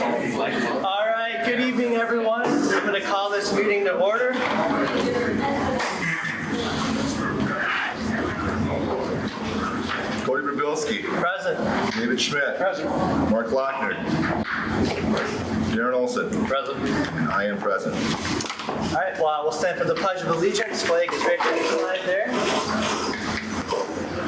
All right, good evening, everyone. We're going to call this meeting to order. Cody Brabilski. Present. David Schmidt. Present. Mark Lochner. Darren Olson. Present. And I am present. All right, well, we'll stand for the Pledge of Allegiance. Flag is right there.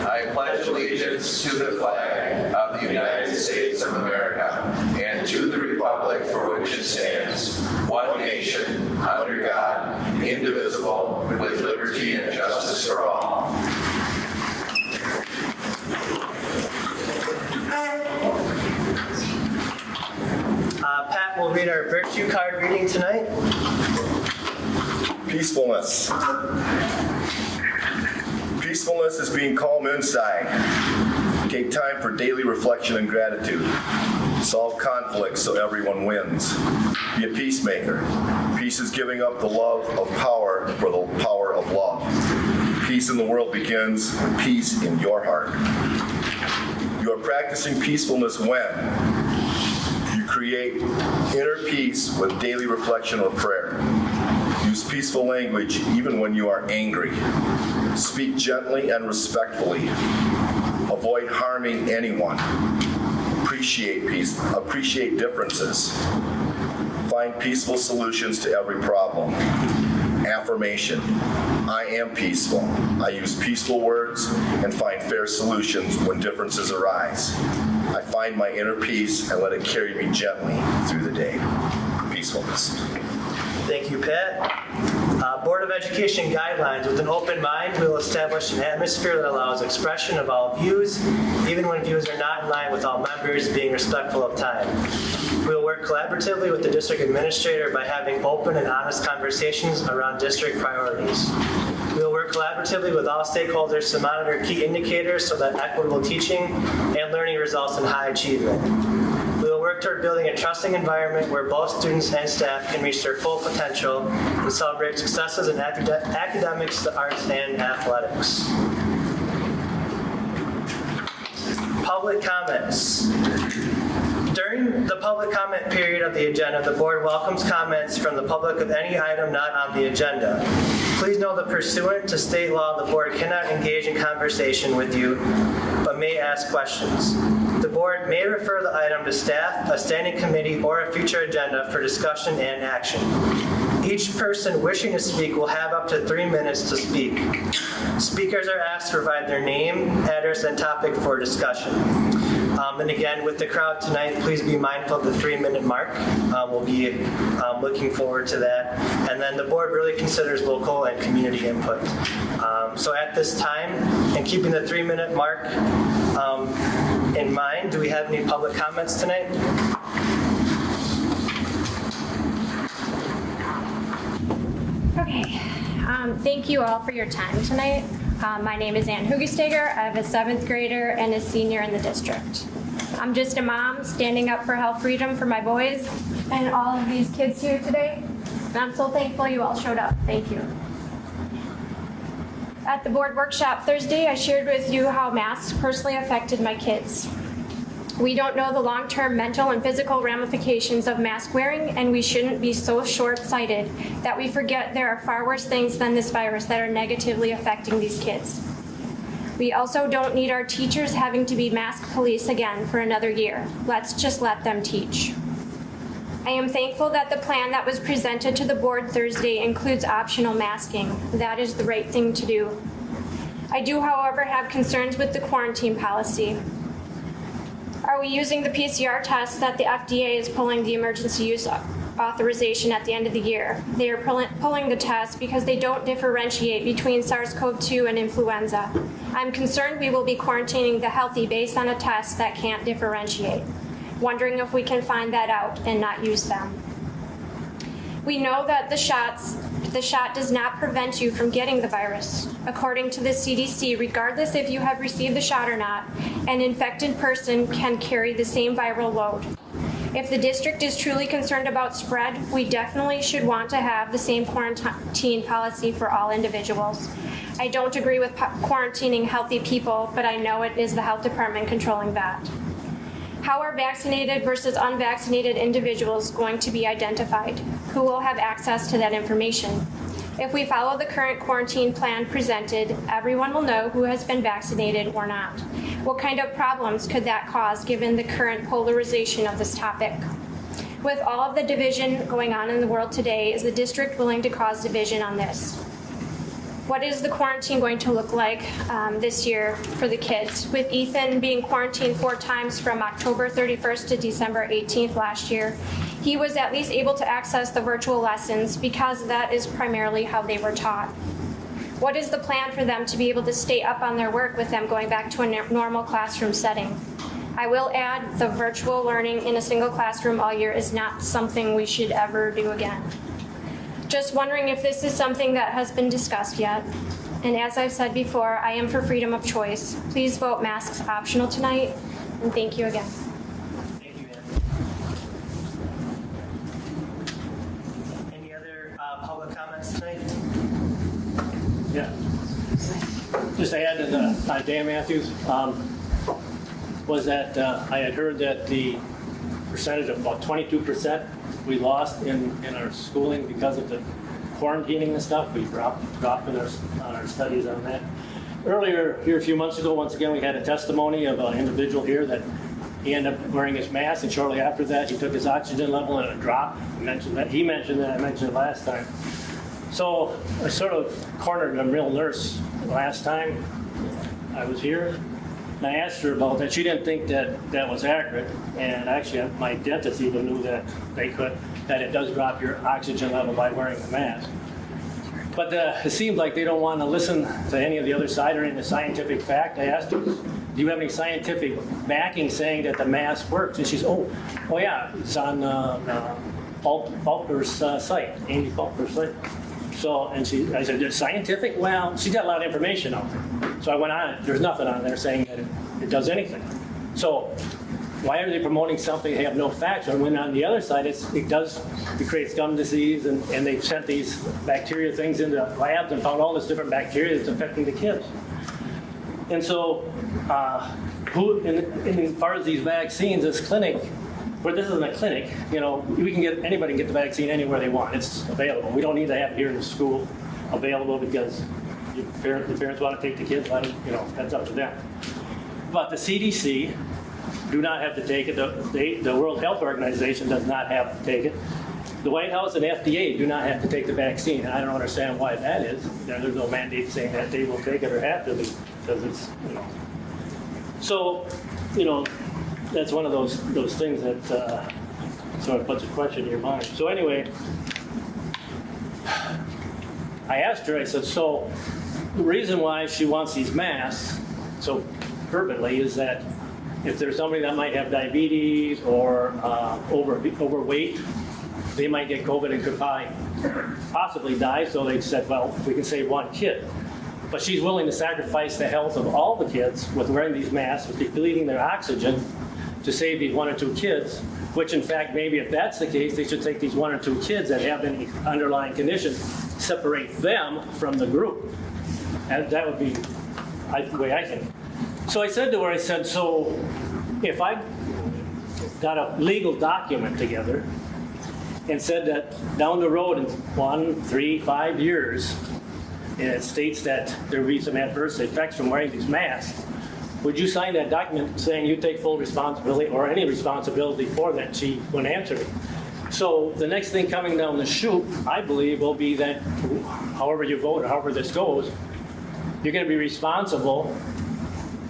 I pledge allegiance to the flag of the United States of America and to the republic for which it stands, one nation, under God, indivisible, with liberty and justice for all. Pat will read our virtue card reading tonight. Peacefulness. Peacefulness is being calm inside. Take time for daily reflection and gratitude. Solve conflicts so everyone wins. Be a peacemaker. Peace is giving up the love of power for the power of love. Peace in the world begins with peace in your heart. You are practicing peacefulness when you create inner peace with daily reflection or prayer. Use peaceful language even when you are angry. Speak gently and respectfully. Avoid harming anyone. Appreciate peace. Appreciate differences. Find peaceful solutions to every problem. Affirmation. I am peaceful. I use peaceful words and find fair solutions when differences arise. I find my inner peace and let it carry me gently through the day. Peacefulness. Thank you, Pat. Board of Education guidelines. With an open mind, we will establish an atmosphere that allows expression of all views, even when views are not in line with all members, being respectful of time. We will work collaboratively with the district administrator by having open and honest conversations around district priorities. We will work collaboratively with all stakeholders to monitor key indicators so that equitable teaching and learning results in high achievement. We will work toward building a trusting environment where both students and staff can reach their full potential and celebrate successes in academics, the arts, and athletics. Public comments. During the public comment period of the agenda, the board welcomes comments from the public of any item not on the agenda. Please know that pursuant to state law, the board cannot engage in conversation with you, but may ask questions. The board may refer the item to staff, a standing committee, or a future agenda for discussion and action. Each person wishing to speak will have up to 3 minutes to speak. Speakers are asked to provide their name, address, and topic for discussion. And again, with the crowd tonight, please be mindful of the 3-minute mark. We'll be looking forward to that. And then the board really considers local and community input. So at this time, and keeping the 3-minute mark in mind, do we have any public comments tonight? Okay, thank you all for your time tonight. My name is Ann Hugestager. I have a 7th grader and a senior in the district. I'm just a mom standing up for health freedom for my boys and all of these kids here today. And I'm so thankful you all showed up. Thank you. At the board workshop Thursday, I shared with you how masks personally affected my kids. We don't know the long-term mental and physical ramifications of mask wearing, and we shouldn't be so short-sighted that we forget there are far worse things than this virus that are negatively affecting these kids. We also don't need our teachers having to be mask police again for another year. Let's just let them teach. I am thankful that the plan that was presented to the board Thursday includes optional masking. That is the right thing to do. I do, however, have concerns with the quarantine policy. Are we using the PCR tests that the FDA is pulling the emergency use authorization at the end of the year? They are pulling the test because they don't differentiate between SARS-CoV-2 and influenza. I'm concerned we will be quarantining the healthy based on a test that can't differentiate. Wondering if we can find that out and not use them. We know that the shot does not prevent you from getting the virus. According to the CDC, regardless if you have received the shot or not, an infected person can carry the same viral load. If the district is truly concerned about spread, we definitely should want to have the same quarantine policy for all individuals. I don't agree with quarantining healthy people, but I know it is the health department controlling that. How are vaccinated versus unvaccinated individuals going to be identified? Who will have access to that information? If we follow the current quarantine plan presented, everyone will know who has been vaccinated or not. What kind of problems could that cause given the current polarization of this topic? With all of the division going on in the world today, is the district willing to cause division on this? What is the quarantine going to look like this year for the kids? With Ethan being quarantined 4 times from October 31st to December 18th last year, he was at least able to access the virtual lessons because that is primarily how they were taught. What is the plan for them to be able to stay up on their work with them going back to a normal classroom setting? I will add, the virtual learning in a single classroom all year is not something we should ever do again. Just wondering if this is something that has been discussed yet. And as I've said before, I am for freedom of choice. Please vote masks optional tonight, and thank you again. Thank you, Ann. Any other public comments tonight? Yeah. Just to add to the Dan Matthews, was that I had heard that the percentage of about 22% we lost in our schooling because of the quarantining and stuff. We dropped in our studies on that. Earlier, here a few months ago, once again, we had a testimony of an individual here that he ended up wearing his mask, and shortly after that, he took his oxygen level and it dropped. He mentioned that I mentioned it last time. So I sort of cornered a real nurse last time I was here. And I asked her about that. She didn't think that was accurate. And actually, my dentist even knew that it does drop your oxygen level by wearing the mask. But it seems like they don't want to listen to any of the other side or any of the scientific fact. I asked her, do you have any scientific backing saying that the mask works? And she's, oh yeah, it's on Faulkner's site, Amy Faulkner's site. So, I said, there's scientific? Well, she's got a lot of information out there. So I went on it. There's nothing on there saying that it does anything. So why are they promoting something they have no facts on when on the other side it creates gum disease and they've sent these bacteria things into labs and found all this different bacteria that's affecting the kids. And so as far as these vaccines, this clinic, where this isn't a clinic, anybody can get the vaccine anywhere they want. It's available. We don't need to have it here in the school available because the parents want to take the kids, that's up to them. But the CDC do not have to take it. The World Health Organization does not have to take it. The White House and FDA do not have to take the vaccine. And I don't understand why that is. There's no mandate saying that they will take it or have to because it's, So, that's one of those things that sort of puts a question in your mind. So anyway, I asked her, I said, so the reason why she wants these masks so fervently is that if there's somebody that might have diabetes or overweight, they might get COVID and could possibly die. So they said, well, we can save one kid. But she's willing to sacrifice the health of all the kids with wearing these masks, with depleting their oxygen to save these 1 or 2 kids, which in fact, maybe if that's the case, they should take these 1 or 2 kids that have any underlying condition, separate them from the group. And that would be the way I think. So I said to her, so if I got a legal document together and said that down the road in 1, 3, 5 years, and it states that there will be some adverse effects from wearing these masks, would you sign that document saying you take full responsibility or any responsibility for that? She wouldn't answer me. So the next thing coming down the chute, I believe, will be that however you vote or however this goes, you're going to be responsible,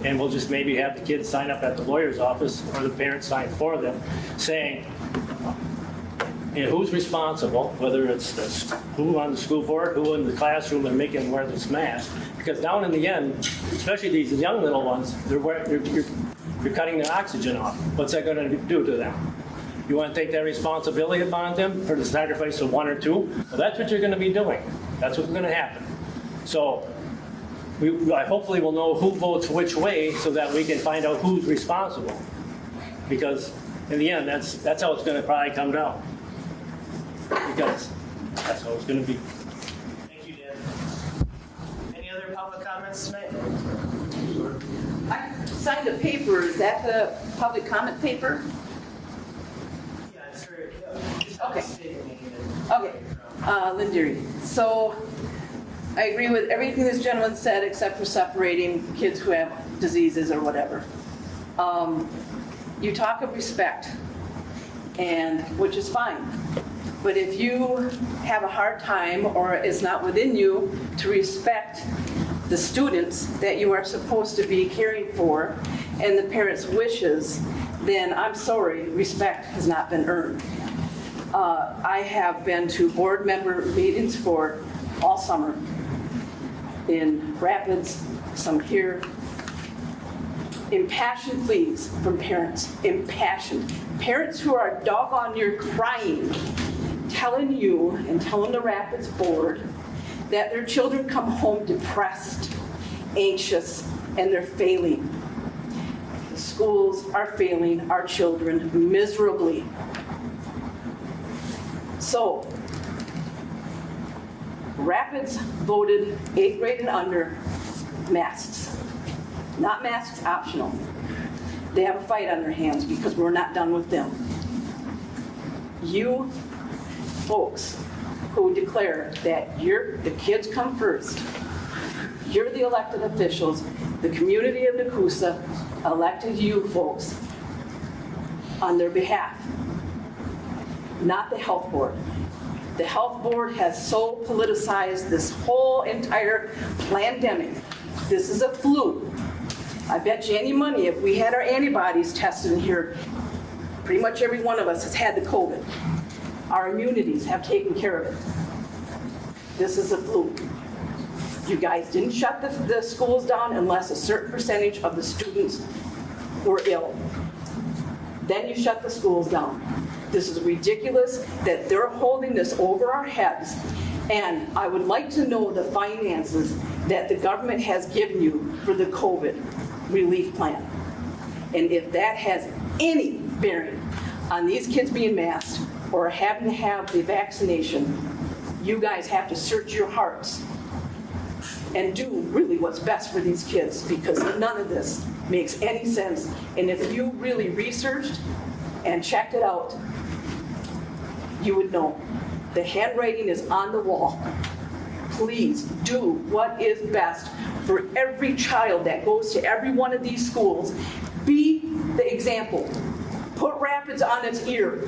and we'll just maybe have the kids sign up at the lawyer's office or the parents sign for them, saying who's responsible, whether it's who on the school board, who in the classroom, and making them wear this mask. Because down in the end, especially these young little ones, you're cutting their oxygen off. What's that going to do to them? You want to take that responsibility upon them for the sacrifice of 1 or 2? Well, that's what you're going to be doing. That's what's going to happen. So I hopefully will know who votes which way so that we can find out who's responsible. Because in the end, that's how it's going to probably come down. Because that's how it's going to be. Thank you, Dan. Any other public comments tonight? signed a paper, is that the public comment paper? Yeah, it's for, Okay. statement. Okay, Lynn Deary. So I agree with everything this gentleman said except for separating kids who have diseases or whatever. You talk of respect, and which is fine. But if you have a hard time or it's not within you to respect the students that you are supposed to be caring for and the parents' wishes, then I'm sorry, respect has not been earned. I have been to board member meetings for all summer in Rapids, some here. Impassioned pleas from parents, impassioned. Parents who are doggone near crying, telling you and telling the Rapids board that their children come home depressed, anxious, and they're failing. The schools are failing our children miserably. So, Rapids voted 8th grade and under masks. Not masks optional. They have a fight on their hands because we're not done with them. You folks who declare that the kids come first, you're the elected officials, the community of Nekoosa elected you folks on their behalf, not the health board. The health board has so politicized this whole entire pandemic. This is a flu. I bet you any money if we had our antibodies tested in here, pretty much every one of us has had the COVID. Our immunities have taken care of it. This is a flu. You guys didn't shut the schools down unless a certain percentage of the students were ill. Then you shut the schools down. This is ridiculous that they're holding this over our heads. And I would like to know the finances that the government has given you for the COVID relief plan. And if that has any bearing on these kids being masked or having to have the vaccination, you guys have to search your hearts and do really what's best for these kids, because none of this makes any sense. And if you really researched and checked it out, you would know. The handwriting is on the wall. Please do what is best for every child that goes to every one of these schools. Be the example. Put Rapids on its ear.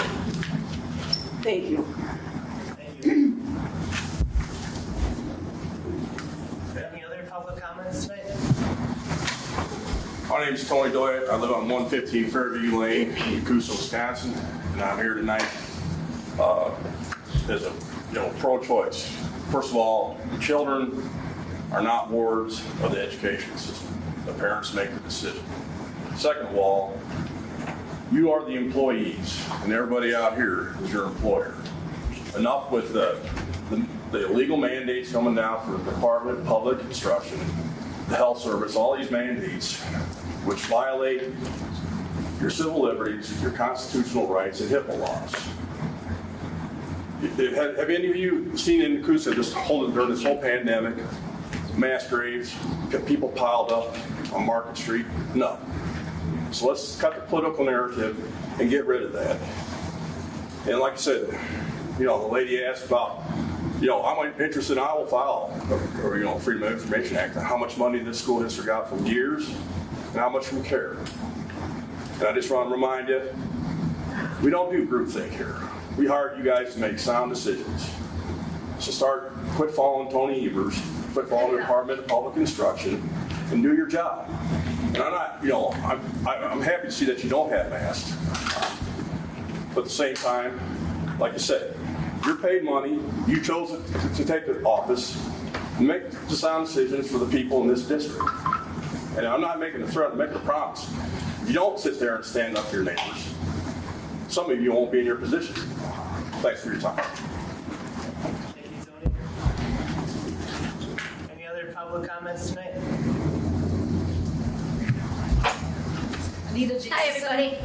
Thank you. Thank you. Any other public comments tonight? My name is Tony Doyle. I live on 115 Fairview Lane, Nekoosa, Wisconsin, and I'm here tonight as a pro-choice. First of all, children are not wards of the education system. The parents make the decision. Second of all, you are the employees, and everybody out here is your employer. Enough with the illegal mandates coming down from the Department of Public Instruction, the Health Service, all these mandates which violate your civil liberties, your constitutional rights, and HIPAA laws. Have any of you seen in Nekoosa during this whole pandemic, mass graves, people piled up on Market Street? No. So let's cut the political narrative and get rid of that. And like I said, the lady asked about, I'm interested, I will file, Freedom of Information Act, how much money this school district got from years and how much from CARE. And I just want to remind you, we don't do groupthink here. We hired you guys to make sound decisions. So quit following Tony Evers, quit following the Department of Public Instruction, and do your job. And I'm not, I'm happy to see that you don't have masks. But at the same time, like I said, you're paid money, you chose to take the office, and make the sound decisions for the people in this district. And I'm not making a threat, I'm making a promise. If you don't sit there and stand up for your neighbors, some of you won't be in your position. Thanks for your time. Thank you, Tony. Any other public comments tonight? Hi, everybody.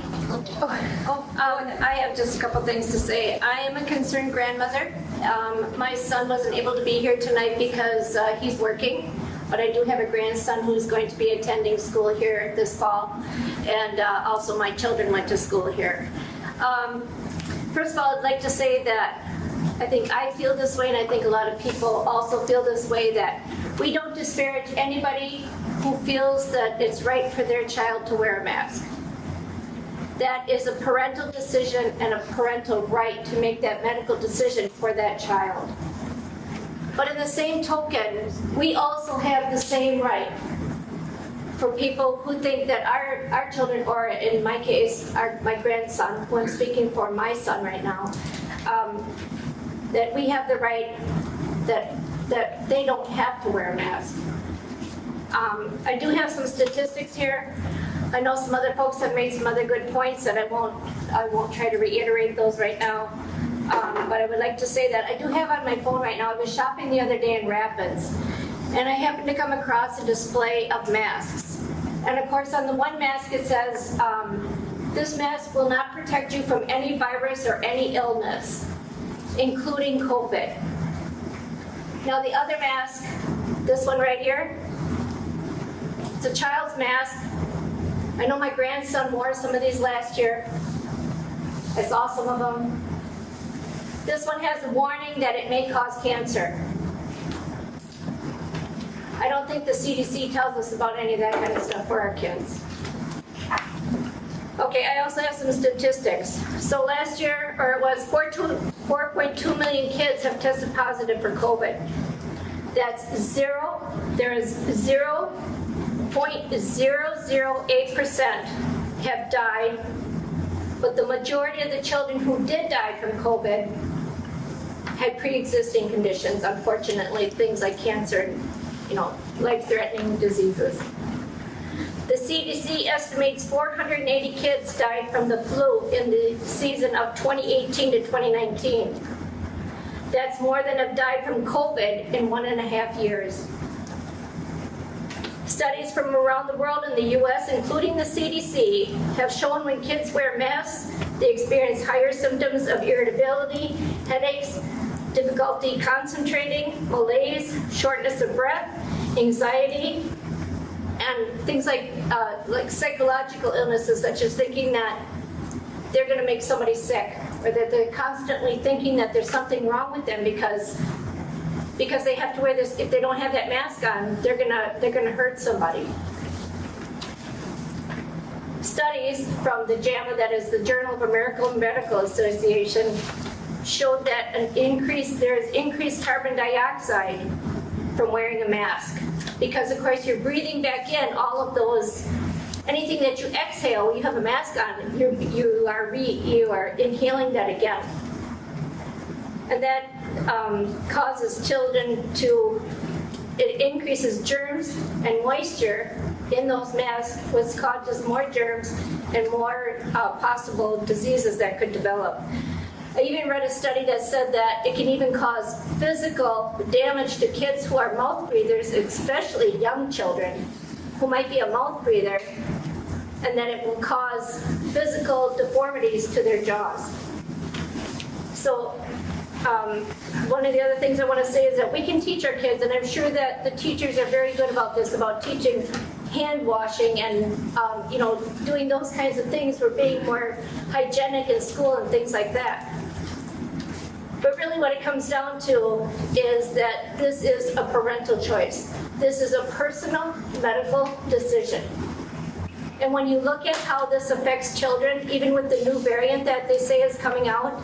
I have just a couple things to say. I am a concerned grandmother. My son wasn't able to be here tonight because he's working. but I do have a grandson who's going to be attending school here this fall, and also my children went to school here. First of all, I'd like to say that I think I feel this way, and I think a lot of people also feel this way, that we don't disparage anybody who feels that it's right for their child to wear a mask. That is a parental decision and a parental right to make that medical decision for that child. But in the same token, we also have the same right for people who think that our children, or in my case, my grandson, who I'm speaking for, my son right now, that we have the right that they don't have to wear a mask. I do have some statistics here. I know some other folks have made some other good points, and I won't try to reiterate those right now. But I would like to say that I do have on my phone right now, I was shopping the other day in Rapids, and I happened to come across a display of masks. And of course, on the one mask it says, this mask will not protect you from any virus or any illness, including COVID. Now the other mask, this one right here, it's a child's mask. I know my grandson wore some of these last year. I saw some of them. This one has a warning that it may cause cancer. I don't think the CDC tells us about any of that kind of stuff for our kids. Okay, I also have some statistics. So last year, or it was 4.2 million kids have tested positive for COVID. That's there is 0.008% have died, but the majority of the children who did die from COVID had pre-existing conditions, unfortunately, things like cancer, life-threatening diseases. The CDC estimates 480 kids died from the flu in the season of 2018 to 2019. That's more than have died from COVID in 1.5 years. Studies from around the world in the US, including the CDC, have shown when kids wear masks, they experience higher symptoms of irritability, headaches, difficulty concentrating, malaise, shortness of breath, anxiety, and things like psychological illnesses, such as thinking that they're going to make somebody sick, or that they're constantly thinking that there's something wrong with them because they have to wear this. If they don't have that mask on, they're gonna hurt somebody. Studies from the JAMA, that is the Journal of American Medical Association, showed that there is increased carbon dioxide from wearing a mask, because of course you're breathing back in all of those. Anything that you exhale when you have a mask on, you are inhaling that again, and that causes children it increases germs and moisture in those masks, which causes more germs and more possible diseases that could develop. I even read a study that said that it can even cause physical damage to kids who are mouth breathers, especially young children who might be a mouth breather, and that it will cause physical deformities to their jaws. So one of the other things I want to say is that we can teach our kids, and I'm sure that the teachers are very good about this, about teaching hand washing and doing those kinds of things for being more hygienic in school and things like that. But really what it comes down to is that this is a parental choice. This is a personal medical decision. And when you look at how this affects children, even with the new variant that they say is coming out,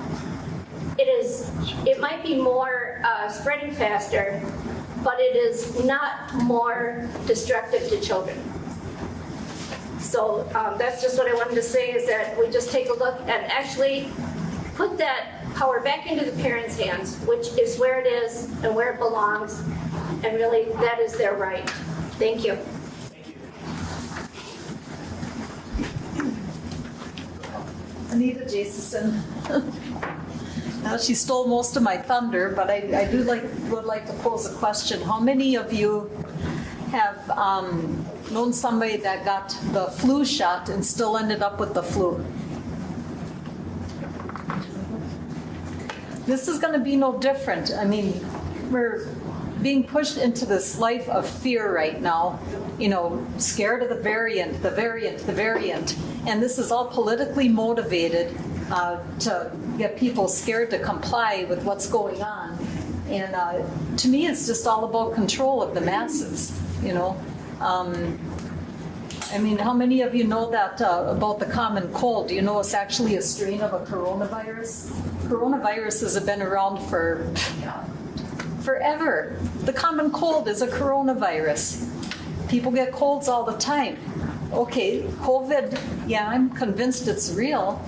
it might be more spreading faster, but it is not more destructive to children. So that's just what I wanted to say, is that we just take a look and actually put that power back into the parents' hands, which is where it is and where it belongs, and really that is their right. Thank you. Anita Jason. Now, she stole most of my thunder, but I would like to pose a question. How many of you have known somebody that got the flu shot and still ended up with the flu? This is going to be no different. I mean, being pushed into this life of fear right now, scared of the variant. And this is all politically motivated to get people scared to comply with what's going on. And to me, it's just all about control of the masses, how many of you know that about the common cold? Do you know it's actually a strain of a coronavirus? Coronaviruses have been around for forever. The common cold is a coronavirus. People get colds all the time. Okay, COVID, yeah, I'm convinced it's real,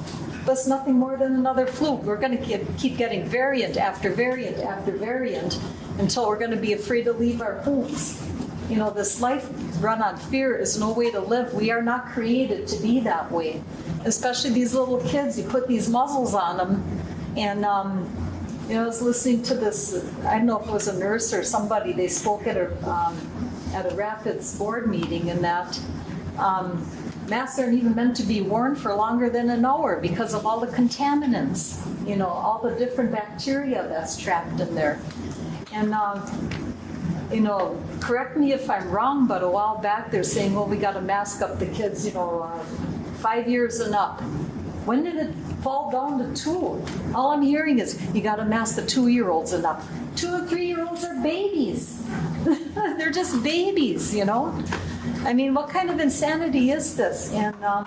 but it's nothing more than another flu. We're going to keep getting variant after variant after variant until we're going to be afraid to leave our homes. This life run on fear is no way to live. We are not created to be that way. Especially these little kids, you put these muzzles on them. And, I was listening to this, I don't know if it was a nurse or somebody, they spoke at a Rapids board meeting, and that masks aren't even meant to be worn for longer than an hour because of all the contaminants, all the different bacteria that's trapped in there. And, correct me if I'm wrong, but a while back they're saying, well, we got to mask up the kids, 5 years and up. When did it fall down to 2? All I'm hearing is you got to mask the 2-year-olds and up. 2 and 3-year-olds are babies. They're just babies, what kind of insanity is this? And I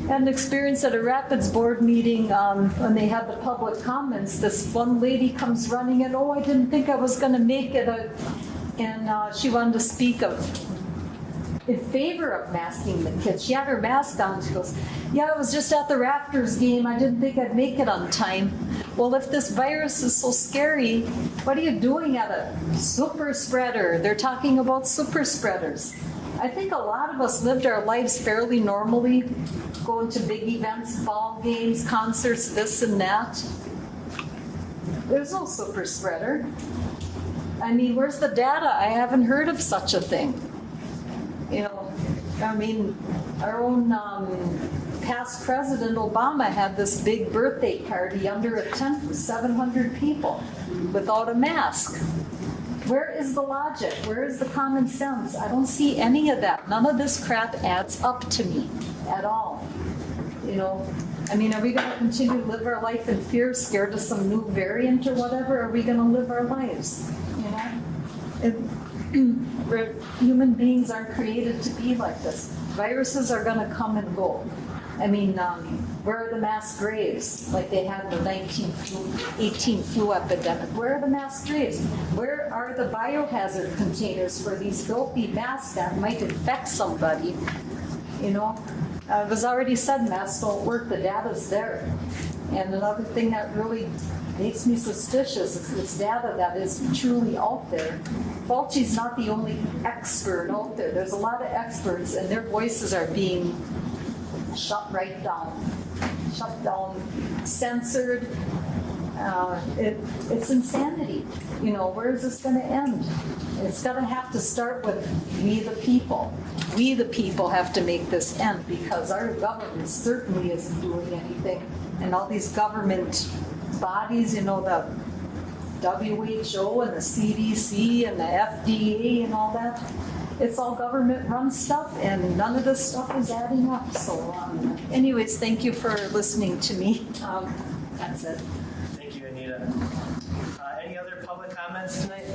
had an experience at a Rapids board meeting when they had the public comments. This one lady comes running in, I didn't think I was going to make it. And she wanted to speak in favor of masking the kids. She had her mask on. She goes, I was just at the Raptors game. I didn't think I'd make it on time. Well, if this virus is so scary, what are you doing at a super spreader? They're talking about super spreaders. I think a lot of us lived our lives fairly normally, going to big events, ball games, concerts, this and that. There's no super spreader. Where's the data? I haven't heard of such a thing. Our own past President Obama had this big birthday party under a tent for 700 people without a mask. Where is the logic? Where is the common sense? I don't see any of that. None of this crap adds up to me at all. Are we going to continue to live our life in fear, scared of some new variant or whatever? Or are we going to live our lives? Human beings aren't created to be like this. Viruses are going to come and go. Where are the mass graves like they had in the 18 flu epidemic? Where are the mass graves? Where are the biohazard containers for these filthy masks that might infect somebody? It was already said masks don't work. The data's there. And another thing that really makes me suspicious is this data that is truly out there. Fauci's not the only expert out there. There's a lot of experts, and their voices are being shut down, censored. It's insanity. Where is this going to end? It's going to have to start with we the people. We the people have to make this end, because our government certainly isn't doing anything. And all these government bodies, the WHO and the CDC and the FDA and all that, it's all government-run stuff, and none of this stuff is adding up. So anyways, thank you for listening to me. That's it. Thank you, Anita. Any other public comments tonight?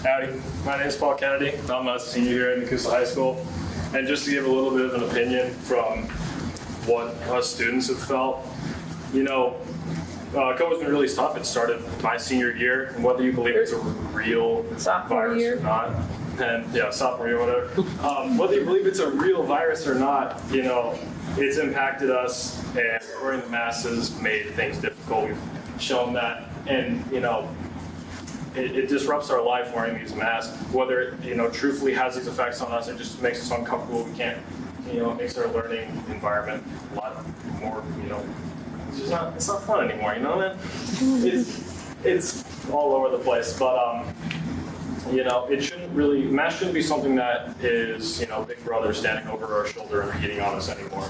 Howdy, my name is Paul Kennedy. I'm a senior here at Nekoosa High School. And just to give a little bit of an opinion from what us students have felt, COVID's been really tough. It started my senior year, and whether you believe it's a real virus or not, and sophomore year, whatever. Whether you believe it's a real virus or not, it's impacted us, and wearing the masks made things difficult. We've shown that, and it disrupts our life wearing these masks. Whether it truthfully has these effects on us, it just makes us uncomfortable. We can't, it makes our learning environment a lot more, it's not fun anymore, man. It's all over the place, but it shouldn't really, masks shouldn't be something that is, Big Brother standing over our shoulder and reading on us anymore.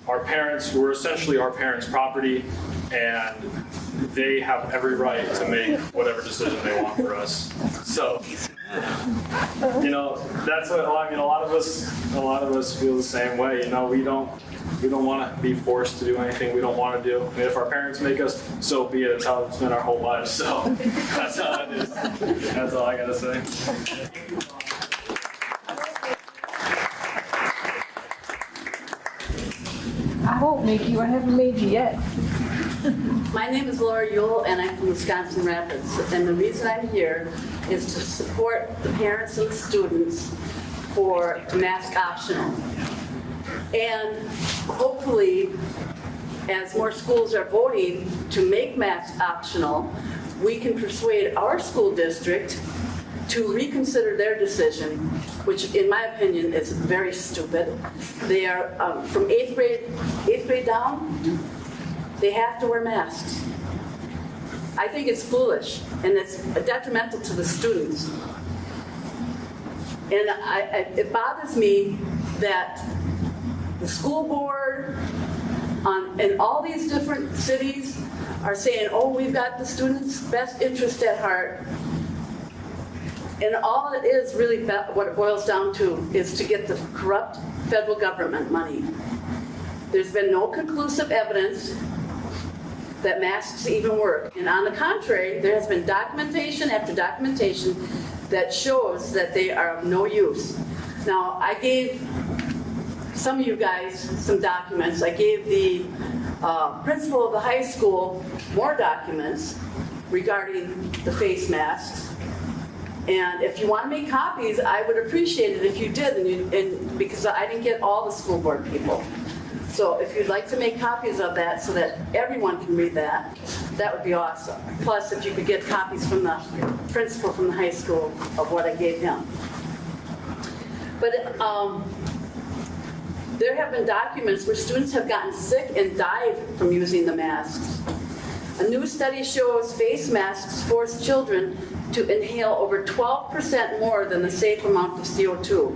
Our parents, we're essentially our parents' property, and they have every right to make whatever decision they want for us. So, you know, that's what I mean. A lot of us feel the same way. You know, we don't want to be forced to do anything we don't want to do. I mean, if our parents make us, so be it. It's how it's been our whole lives. So that's how it is. That's all I gotta say. I won't make you, I haven't made you yet. My name is Laura Yule, and I'm from Wisconsin Rapids. And the reason I'm here is to support the parents and the students for mask optional. And hopefully, as more schools are voting to make mask optional, we can persuade our school district to reconsider their decision, which in my opinion is very stupid. They are, from eighth grade down, they have to wear masks. I think it's foolish, and it's detrimental to the students. And it bothers me that the school board and all these different cities are saying, oh, we've got the students' best interest at heart. And all it is really, what it boils down to, is to get the corrupt federal government money. There's been no conclusive evidence that masks even work. And on the contrary, there has been documentation after documentation that shows that they are of no use. Now, I gave some of you guys some documents. I gave the principal of the high school more documents regarding the face masks. And if you want to make copies, I would appreciate it if you did, and because I didn't get all the school board people. So if you'd like to make copies of that so that everyone can read that, that would be awesome. Plus, if you could get copies from the principal from the high school of what I gave him. But there have been documents where students have gotten sick and died from using the masks. A new study shows face masks force children to inhale over 12% more than the safe amount of CO2.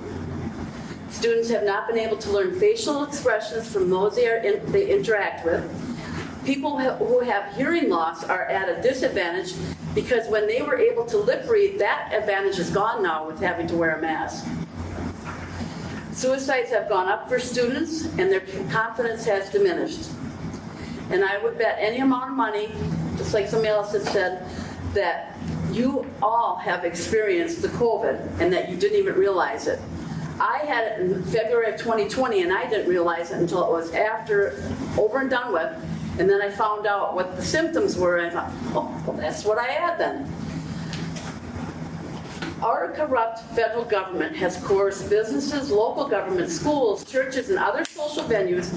Students have not been able to learn facial expressions from those they interact with. People who have hearing loss are at a disadvantage because when they were able to lip read, that advantage is gone now with having to wear a mask. Suicides have gone up for students and their confidence has diminished. And I would bet any amount of money, just like somebody else had said, that you all have experienced the COVID and that you didn't even realize it. I had it in February of 2020 and I didn't realize it until it was over and done with. And then I found out what the symptoms were and I thought, oh, well, that's what I had then. Our corrupt federal government has coerced businesses, local governments, schools, churches, and other social venues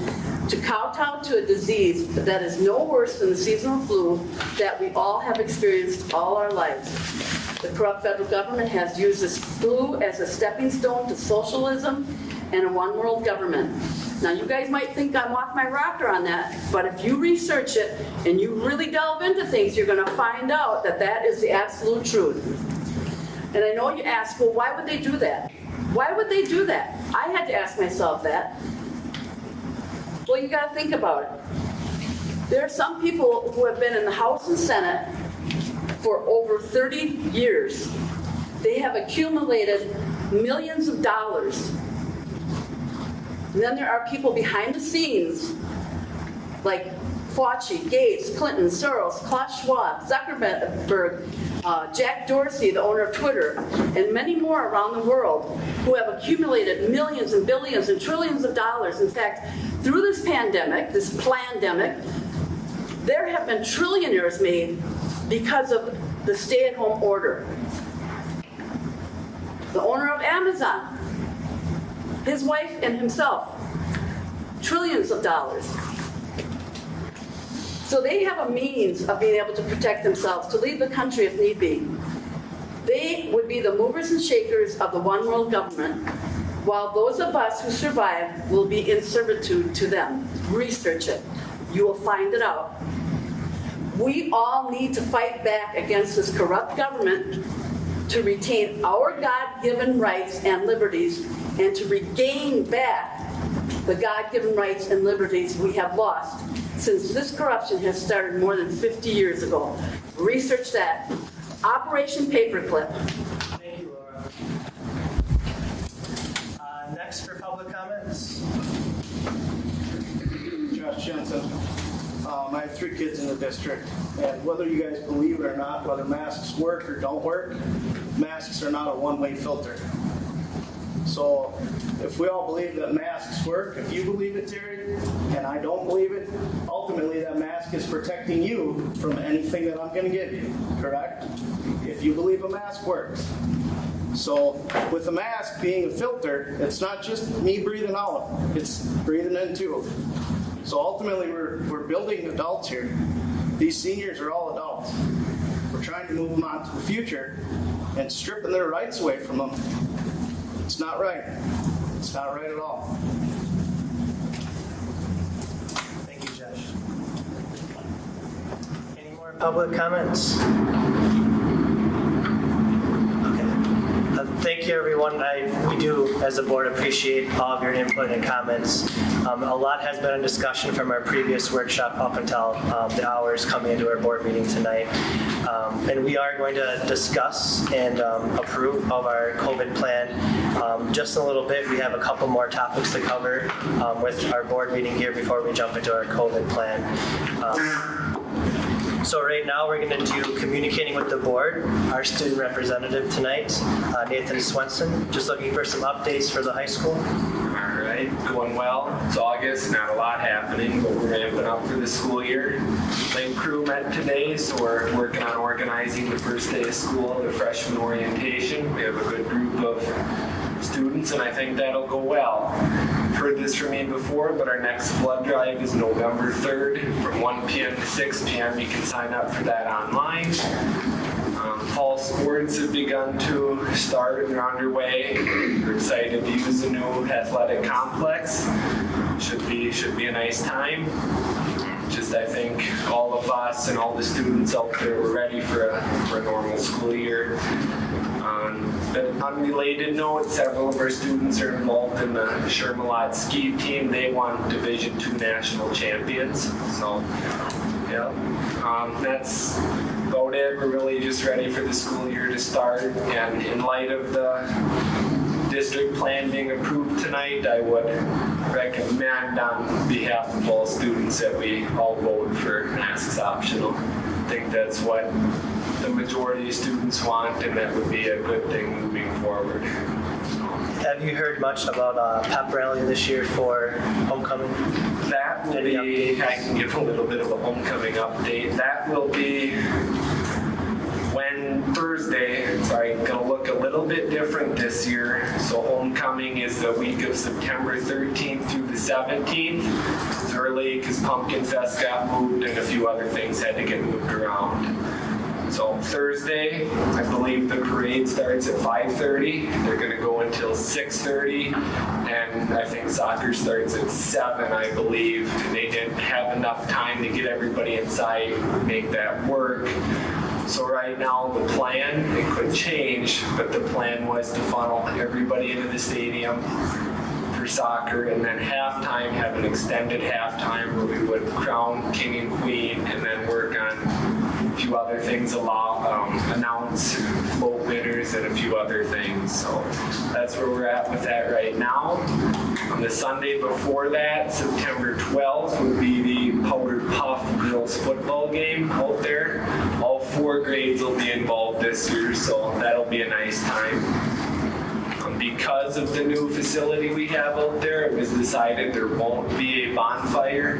to kowtow to a disease that is no worse than the seasonal flu that we all have experienced all our lives. The corrupt federal government has used this flu as a stepping stone to socialism and a one-world government. Now, you guys might think I'm off my rocker on that, but if you research it and you really delve into things, you're going to find out that that is the absolute truth. And I know you ask, well, why would they do that? Why would they do that? I had to ask myself that. Well, you got to think about it. There are some people who have been in the House and Senate for over 30 years. They have accumulated millions of dollars. And then there are people behind the scenes, like Fauci, Gates, Clinton, Soros, Klaus Schwab, Zuckerberg, Jack Dorsey, the owner of Twitter, and many more around the world who have accumulated millions and billions and trillions of dollars. In fact, through this pandemic, this plandemic, there have been trillionaires made because of the stay-at-home order. The owner of Amazon, his wife and himself, trillions of dollars. So they have a means of being able to protect themselves, to leave the country if need be. They would be the movers and shakers of the one world government, while those of us who survive will be in servitude to them. Research it. You will find it out. We all need to fight back against this corrupt government to retain our God-given rights and liberties and to regain back the God-given rights and liberties we have lost since this corruption has started more than 50 years ago. Research that. Operation Paperclip. Thank you, Laura. Next for public comments. Josh Jensen. I have 3 kids in the district, and whether you guys believe it or not, whether masks work or don't work, masks are not a one-way filter. So if we all believe that masks work, if you believe it, Terry, and I don't believe it, ultimately that mask is protecting you from anything that I'm going to give you, correct? If you believe a mask works. So with a mask being a filter, it's not just me breathing out, it's breathing in too. So ultimately we're building adults here. These seniors are all adults. We're trying to move them on to the future and stripping their rights away from them. It's not right. It's not right at all. Thank you, Josh. Any more public comments? Thank you, everyone. We do, as a board, appreciate all of your input and comments. A lot has been a discussion from our previous workshop up until the hours coming into our board meeting tonight. And we are going to discuss and approve of our COVID plan just in a little bit. We have a couple more topics to cover with our board meeting here before we jump into our COVID plan. So right now, we're going to do communicating with the board. Our student representative tonight, Nathan Swenson, just looking for some updates for the high school. All right, going well. It's August, not a lot happening, but we're ramping up for the school year. Main crew met today, so we're working on organizing the first day of school, the freshman orientation. We have a good group of students, and I think that'll go well. Heard this from me before, but our next blood drive is November 3rd from 1 p.m. to 6 p.m. You can sign up for that online. Fall sports have begun to start and are underway. We're excited to use the new athletic complex. Should be a nice time. Just I think all of us and all the students out there were ready for a normal school year. But unrelated note, several of our students are involved in the Shermalot ski team. They won Division II national champions. So, yeah, that's about it. We're really just ready for the school year to start. And in light of the district plan being approved tonight, I would recommend on behalf of all students that we all vote for masks optional. I think that's what the majority of students want, and that would be a good thing moving forward. Have you heard much about pep rally this year for homecoming? That will be, I can give a little bit of a homecoming update. That will be Thursday. Sorry, gonna look a little bit different this year. So homecoming is the week of September 13th through the 17th. It's early because Pumpkin Fest got moved and a few other things had to get moved around. So Thursday, I believe the parade starts at 5:30. They're going to go until 6:30, and I think soccer starts at 7, I believe. And they didn't have enough time to get everybody inside and make that work. So right now the plan, it could change, but the plan was to funnel everybody into the stadium for soccer, and then halftime, have an extended halftime where we would crown king and queen and then work on a few other things, announce float winners and a few other things. So that's where we're at with that right now. On the Sunday before that, September 12th, would be the Powder Puff girls football game out there. All 4 grades will be involved this year, so that'll be a nice time. Because of the new facility we have out there, it was decided there won't be a bonfire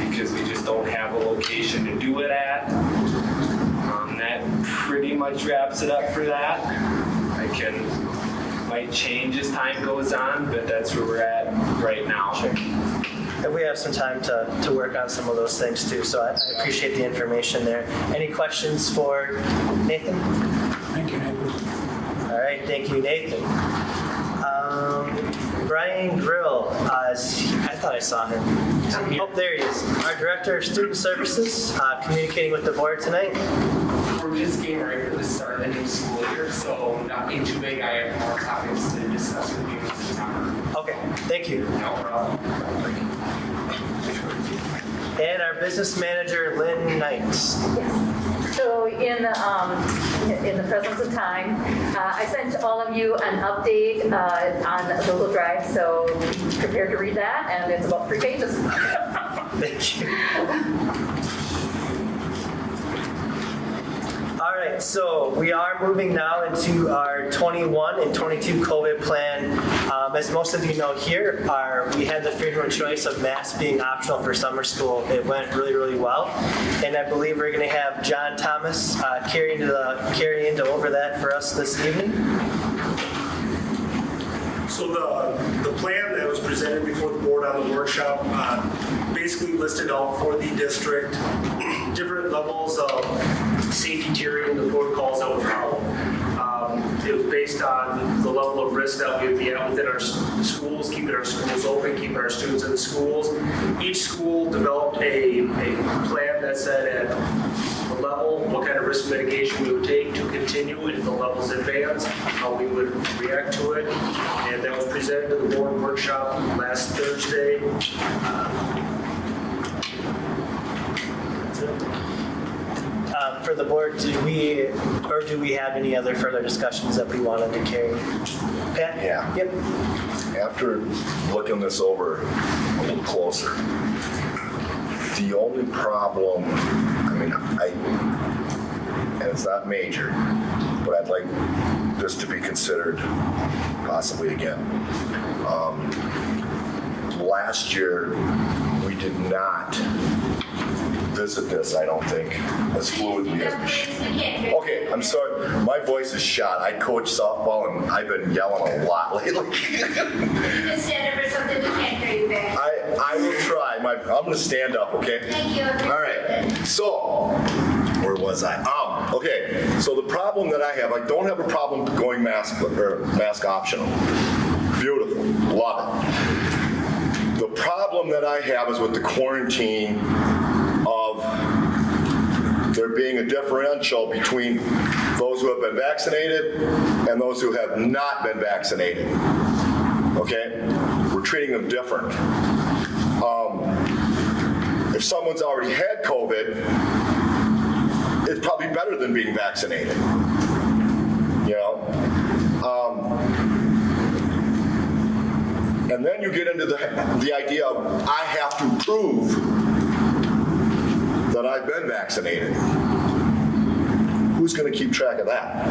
because we just don't have a location to do it at. That pretty much wraps it up for that. Might change as time goes on, but that's where we're at right now. Sure. And we have some time to work on some of those things too, so I appreciate the information there. Any questions for Nathan? Thank you, Nathan. All right, thank you, Nathan. Brian Grill, I thought I saw him. Oh, there he is. Our Director of Student Services, communicating with the board tonight. We're just getting ready for the start of the new school year, so not being too big, I have more topics to discuss with you in September. Okay, thank you. No problem. And our business manager, Lynn Knight. So in the presence of time, I sent all of you an update on the Google Drive, so be prepared to read that, and it's about 3 pages. Thank you. All right, so we are moving now into our 21 and 22 COVID plan. As most of you know here, we had the freedom of choice of masks being optional for summer school. It went really, really well. And I believe we're going to have John Thomas carry into over that for us this evening. So the plan that was presented before the board on the workshop basically listed out for the district different levels of safety tiering and the protocols that would follow. It was based on the level of risk that we would be at within our schools, keeping our schools open, keeping our students in the schools. Each school developed a plan that said at the level, what kind of risk mitigation we would take to continue if the levels advance, how we would react to it. And that was presented to the board workshop last Thursday. That's it. For the board, do we have any other further discussions that we wanted to carry? Pat? Yeah. Yep. After looking this over a little closer, the only problem, and it's not major, but I'd like this to be considered possibly again. Last year, we did not visit this, I don't think, as fluidly as we should. Okay, I'm sorry. My voice is shot. I coach softball and I've been yelling a lot lately. You can stand up or something, we can't hear you back. I will try. I'm going to stand up, okay? Thank you. All right. So, where was I? Okay. So the problem that I have, I don't have a problem going mask optional. Beautiful. Love it. The problem that I have is with the quarantine of there being a differential between those who have been vaccinated and those who have not been vaccinated. Okay? We're treating them different. If someone's already had COVID, it's probably better than being vaccinated. You know? And then you get into the idea of I have to prove that I've been vaccinated. Who's going to keep track of that?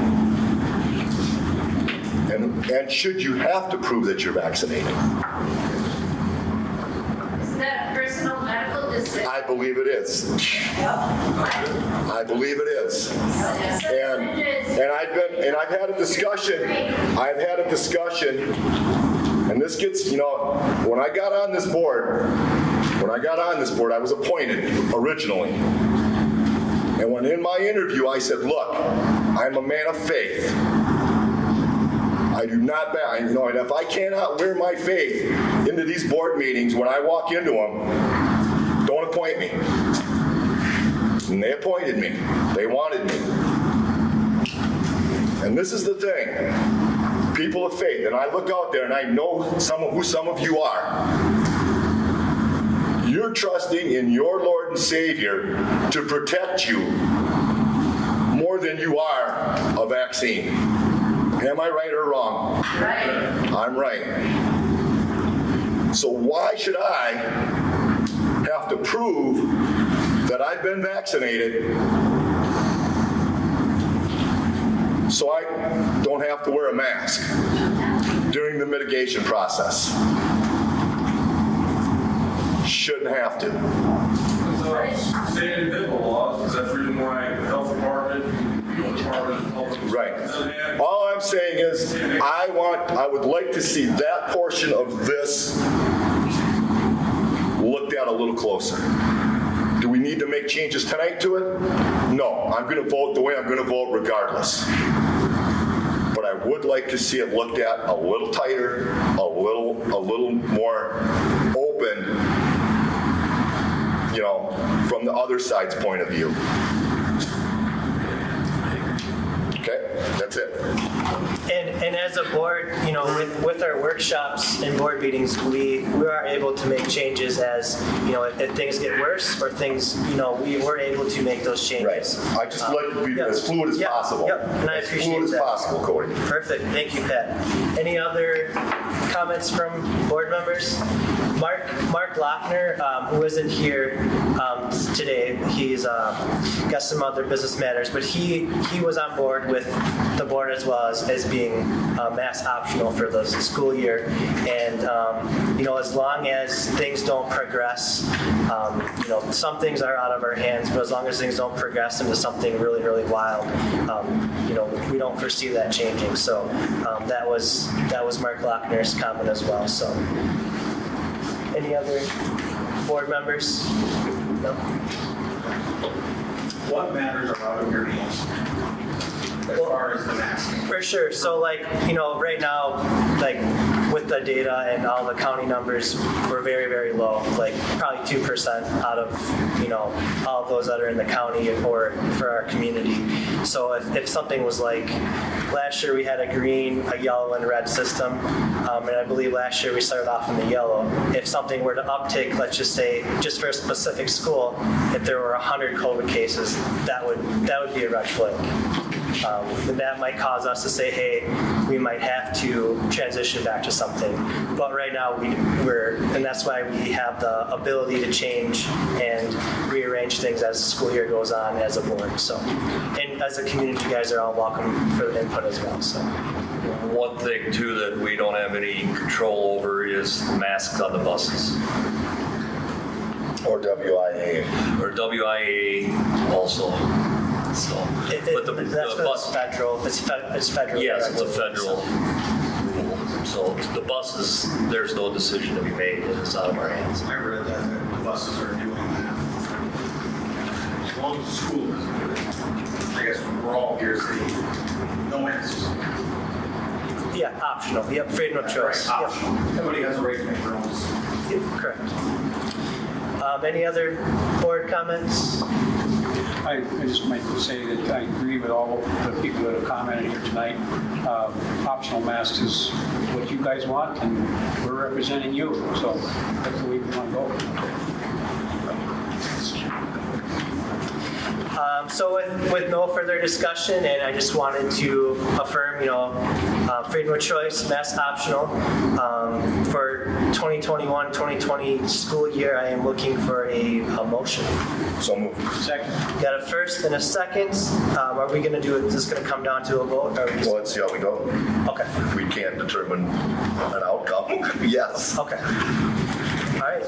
And should you have to prove that you're vaccinated? Is that a personal medical decision? I believe it is. I believe it is. And I've had a discussion. And this gets, when I got on this board, I was appointed originally. And when in my interview I said, look, I'm a man of faith. I do not back, and if I cannot wear my faith into these board meetings when I walk into them, don't appoint me. And they appointed me. They wanted me. And this is the thing. People of faith, and I look out there and I know who some of you are. You're trusting in your Lord and Savior to protect you more than you are a vaccine. Am I right or wrong? Right. I'm right. So why should I have to prove that I've been vaccinated so I don't have to wear a mask during the mitigation process? Shouldn't have to. State and federal laws, because that's the reason why the health department, Right. All I'm saying is, I would like to see that portion of this looked at a little closer. Do we need to make changes tonight to it? No. I'm going to vote the way I'm going to vote regardless. But I would like to see it looked at a little tighter, a little more open, from the other side's point of view. Okay, that's it. And as a board, with our workshops and board meetings, we are able to make changes as, if things get worse or things, we were able to make those changes. Right. I just like to be as fluid as possible. Yep, and I appreciate that. As fluid as possible, Cody. Perfect, thank you, Pat. Any other comments from board members? Mark Lochner, who isn't here today, he's got some other business matters, but he was on board with the board as well as being mass optional for the school year. And as long as things don't progress, some things are out of our hands, but as long as things don't progress into something really, really wild, we don't foresee that changing. So that was Mark Lochner's comment as well. So. Any other board members? No? What matters are out of your hands as far as the mask? For sure. So right now, with the data and all the county numbers, we're very, very low, probably 2% out of, all of those that are in the county or for our community. So if something was last year we had a green, a yellow, and red system, and I believe last year we started off in the yellow. If something were to uptick, let's just say, just for a specific school, if there were 100 COVID cases, that would be a red flag. That might cause us to say, hey, we might have to transition back to something. But right now, and that's why we have the ability to change and rearrange things as the school year goes on as a board. So, and as a community, you guys are all welcome for the input as well. So. One thing too that we don't have any control over is masks on the buses. Or WIA. Or WIA also. So, that's federal. It's federal. Yes, it's a federal rule. So the buses, there's no decision to be made. It's out of our hands. I read that the buses are doing that. As long as the school doesn't do it. I guess we're all here saying no masks. Yeah, optional. Yep, freedom of choice. Right, optional. Yep. Everybody has a right to make their own decision. Yep, correct. Any other board comments? I just might say that I agree with all the people that have commented here tonight. Optional masks is what you guys want, and we're representing you, so that's the way we want to go. So with no further discussion, and I just wanted to affirm, freedom of choice, mask optional. For 2021-2020 school year, I am looking for a motion. So moved. Second. Got a first and a second. Are we going to do it? Is this going to come down to a vote? Or Well, let's see how we go. Okay. If we can't determine an outcome, yes. Okay. All right.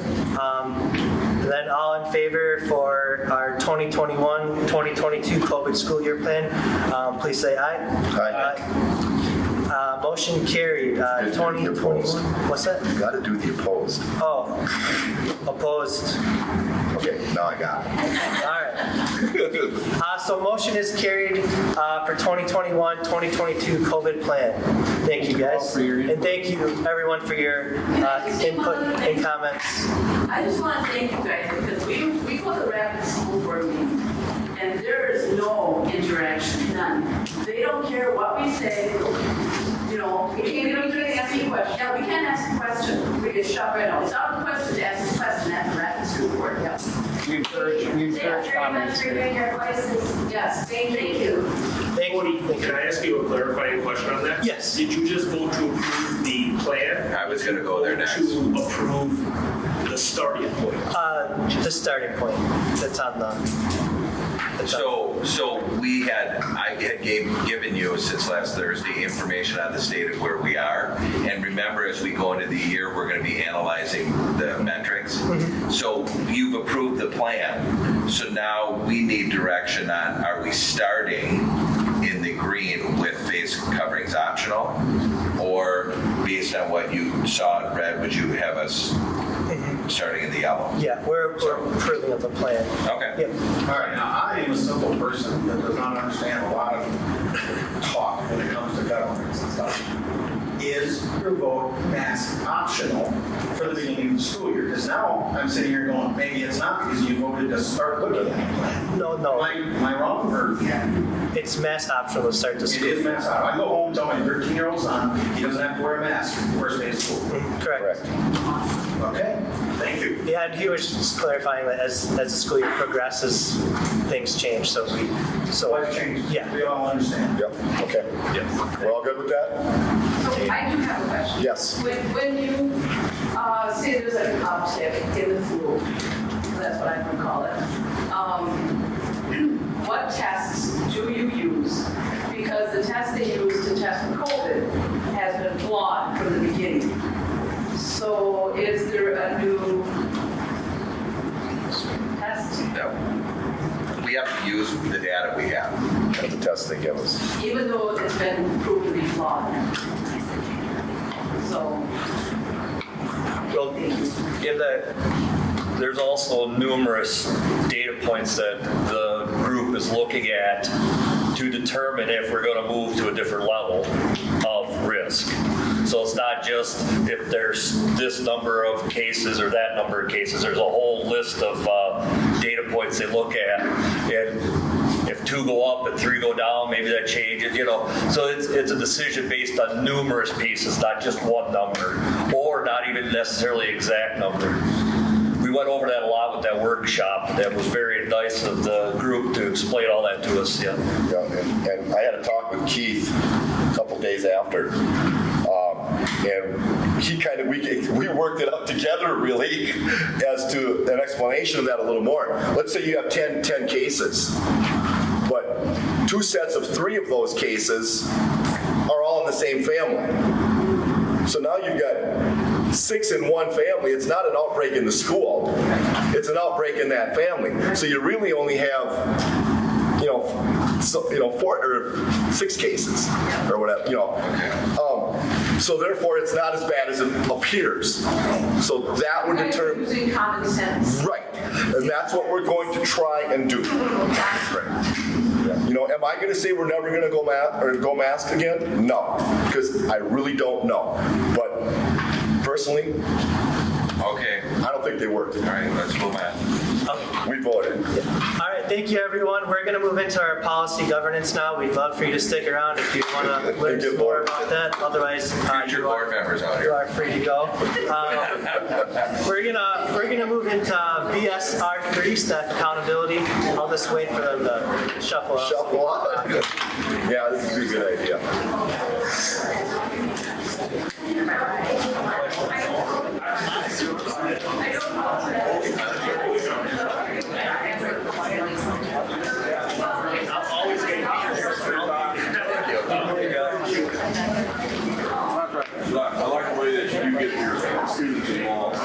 Then all in favor for our 2021-2022 COVID school year plan, please say aye. Aye. Motion carried. 2021. What's that? You got to do the opposed. Oh, opposed. Okay, now I got it. All right. So motion is carried for 2021-2022 COVID plan. Thank you, guys. And thank you, everyone, for your input and comments. I just want to thank you guys because we go to rapid school board meeting and there is no interaction, none. They don't care what we say. We can't ask any question. Yeah, we can't ask a question. We get shut right out. It's out of the question to ask a question at the rapid school board. Yeah. We encourage comments. Yes, thank you. Cody, can I ask you a clarifying question on that? Yes. Did you just vote to approve the plan? I was going to go there next. To approve the starting point? The starting point that's on the... So I had given you since last Thursday information on the state of where we are. And remember, as we go into the year, we're going to be analyzing the metrics. Mm-hmm. So you've approved the plan. So now we need direction on, are we starting in the green with face coverings optional? Or based on what you saw in red, would you have us starting in the yellow? Yeah, we're approving of the plan. Okay. Yep. All right, now I am a simple person that does not understand a lot of talk when it comes to governments and stuff. is your vote mask optional for the beginning of the school year? Because now I'm sitting here going, maybe it's not because you voted to start looking at the plan. No. Am I wrong or? It's mask optional to start the school. It is mask optional. I go home and tell my 13-year-old son he doesn't have to wear a mask first day of school. Correct. Okay, thank you. Yeah, and he was just clarifying that as the school year progresses, things change. So Life changes. Yeah. We all understand. Yep, okay. We're all good with that? So I do have a question. Yes. When you say there's like an uptick in the flu, that's what I'm gonna call it, what tests do you use? Because the test they use to test for COVID has been flawed from the beginning. So is there a new test? No. We have to use the data we have. And the tests they give us. Even though it's been proved to be flawed. So. Well, there's also numerous data points that the group is looking at to determine if we're going to move to a different level of risk. So it's not just if there's this number of cases or that number of cases. There's a whole list of data points they look at. And if 2 go up and 3 go down, maybe that changes, So it's a decision based on numerous pieces, not just one number, or not even necessarily exact number. We went over that a lot with that workshop. That was very nice of the group to explain all that to us. Yeah. And I had a talk with Keith a couple days after. And he kind of, we worked it up together really as to an explanation of that a little more. Let's say you have 10 cases, but 2 sets of 3 of those cases are all in the same family. So now you've got 6 in one family. It's not an outbreak in the school. It's an outbreak in that family. So you really only have, 4 or 6 cases or whatever, so therefore it's not as bad as it appears. So that would determine. Using common sense. Right. And that's what we're going to try and do. Am I going to say we're never going to go masked again? No, because I really don't know. But personally, okay, I don't think they work. All right, let's move on. We voted. All right, thank you, everyone. We're going to move into our policy governance now. We'd love for you to stick around if you want to learn some more about that. Otherwise, Future board members out you here. are free to go. We're gonna move into BSR3, staff accountability. I'll just wait for them to shuffle out. Shuffle out. Yeah, this is a good idea. I like the way that you get your students involved.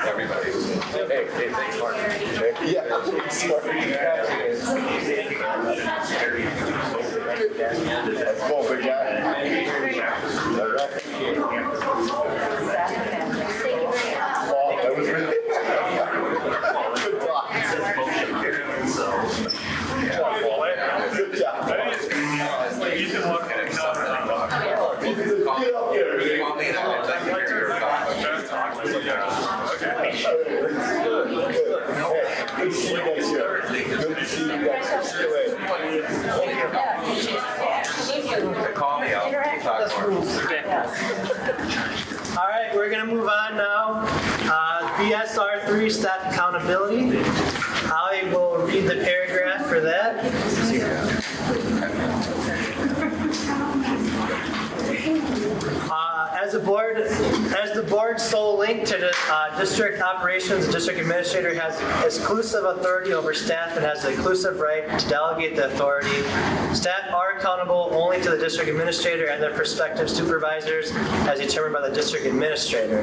Everybody. Hey, thanks, Mark. Yeah. Let's go, big guy. All right. Oh, that was really good talk. Good job. You can look at it. Get up there. Good to see you guys here. Good to see you guys. See you later. Call me out. We'll talk more. All right, we're gonna move on now. BSR3, staff accountability. I will read the paragraph for that. As the board so linked to the District operations, the district administrator has exclusive authority over staff and has the exclusive right to delegate the authority. Staff are accountable only to the district administrator and their prospective supervisors as determined by the district administrator.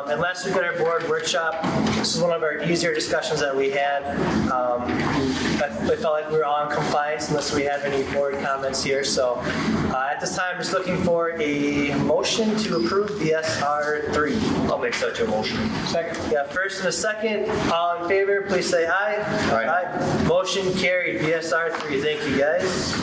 And last week at our board workshop, this is one of our easier discussions that we had. I felt like we were all in compliance unless we have any board comments here. So at this time, I'm just looking for a motion to approve BSR 3. I'll make such a motion. Second. Yeah, first and a second. All in favor, please say aye. Aye. Motion carried. BSR 3. Thank you, guys.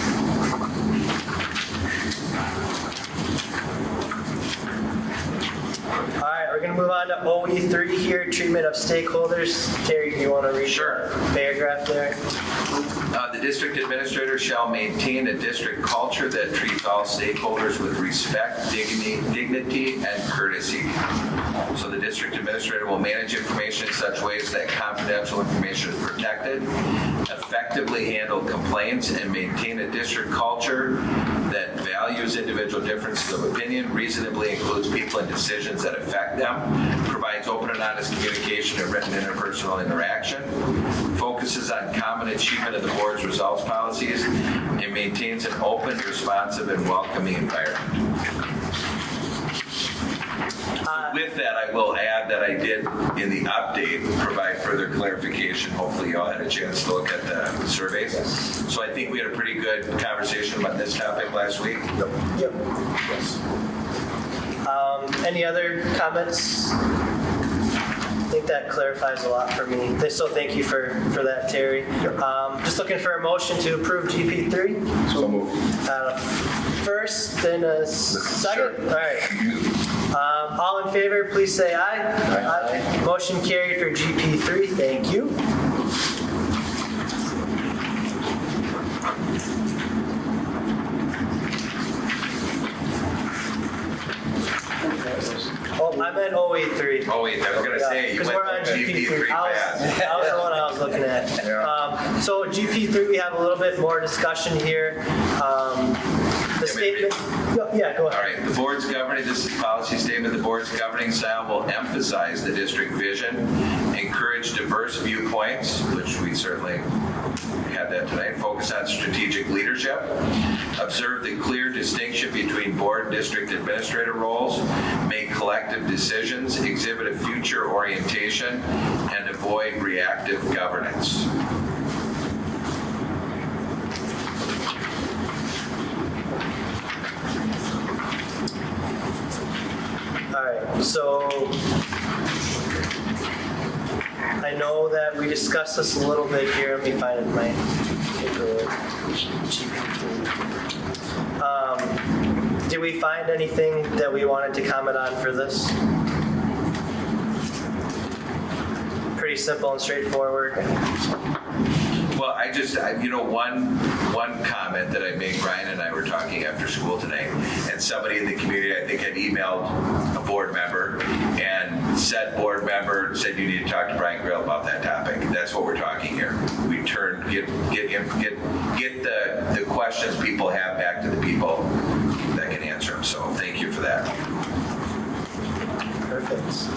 All right, we're going to move on to OE3 here, treatment of stakeholders. Terry, do you want to read the paragraph there? The district administrator shall maintain a district culture that treats all stakeholders with respect, dignity, and courtesy. So the district administrator will manage information in such ways that confidential information is protected, effectively handle complaints, and maintain a district culture that values individual differences of opinion, reasonably includes people in decisions that affect them, provides open and honest communication and written interpersonal interaction, focuses on common achievement of the board's results policies, and maintains an open, responsive, and welcoming environment. With that, I will add that I did, in the update, provide further clarification. Hopefully you all had a chance to look at the surveys. So I think we had a pretty good conversation about this topic last week. Yep. Yes. Any other comments? I think that clarifies a lot for me. So thank you for that, Terry. Just looking for a motion to approve GP3. So moved. First and a second. All right. All in favor, please say aye. Aye. Motion carried for GP3. Thank you. Oh, I meant OE3. Oh wait, I was going to say, you went we're on GP3 fast. That was the one I was looking at. So GP3, we have a little bit more discussion here. The statement, yeah, go ahead. All right, the board's governing, this is policy statement, the board's governing style will emphasize the district vision, encourage diverse viewpoints, which we certainly had that tonight, focus on strategic leadership, observe the clear distinction between board and district administrator roles, make collective decisions, exhibit a future orientation, and avoid reactive governance. All right, so I know that we discussed this a little bit here. Let me find it in my paperwork. Did we find anything that we wanted to comment on for this? Pretty simple and straightforward. Well, one comment that I made, Brian and I were talking after school tonight, and somebody in the community, I think, had emailed a board member, and said board member said you need to talk to Brian Grill about that topic. That's what we're talking here. We get the questions people have back to the people that can answer them. So thank you for that. Perfect.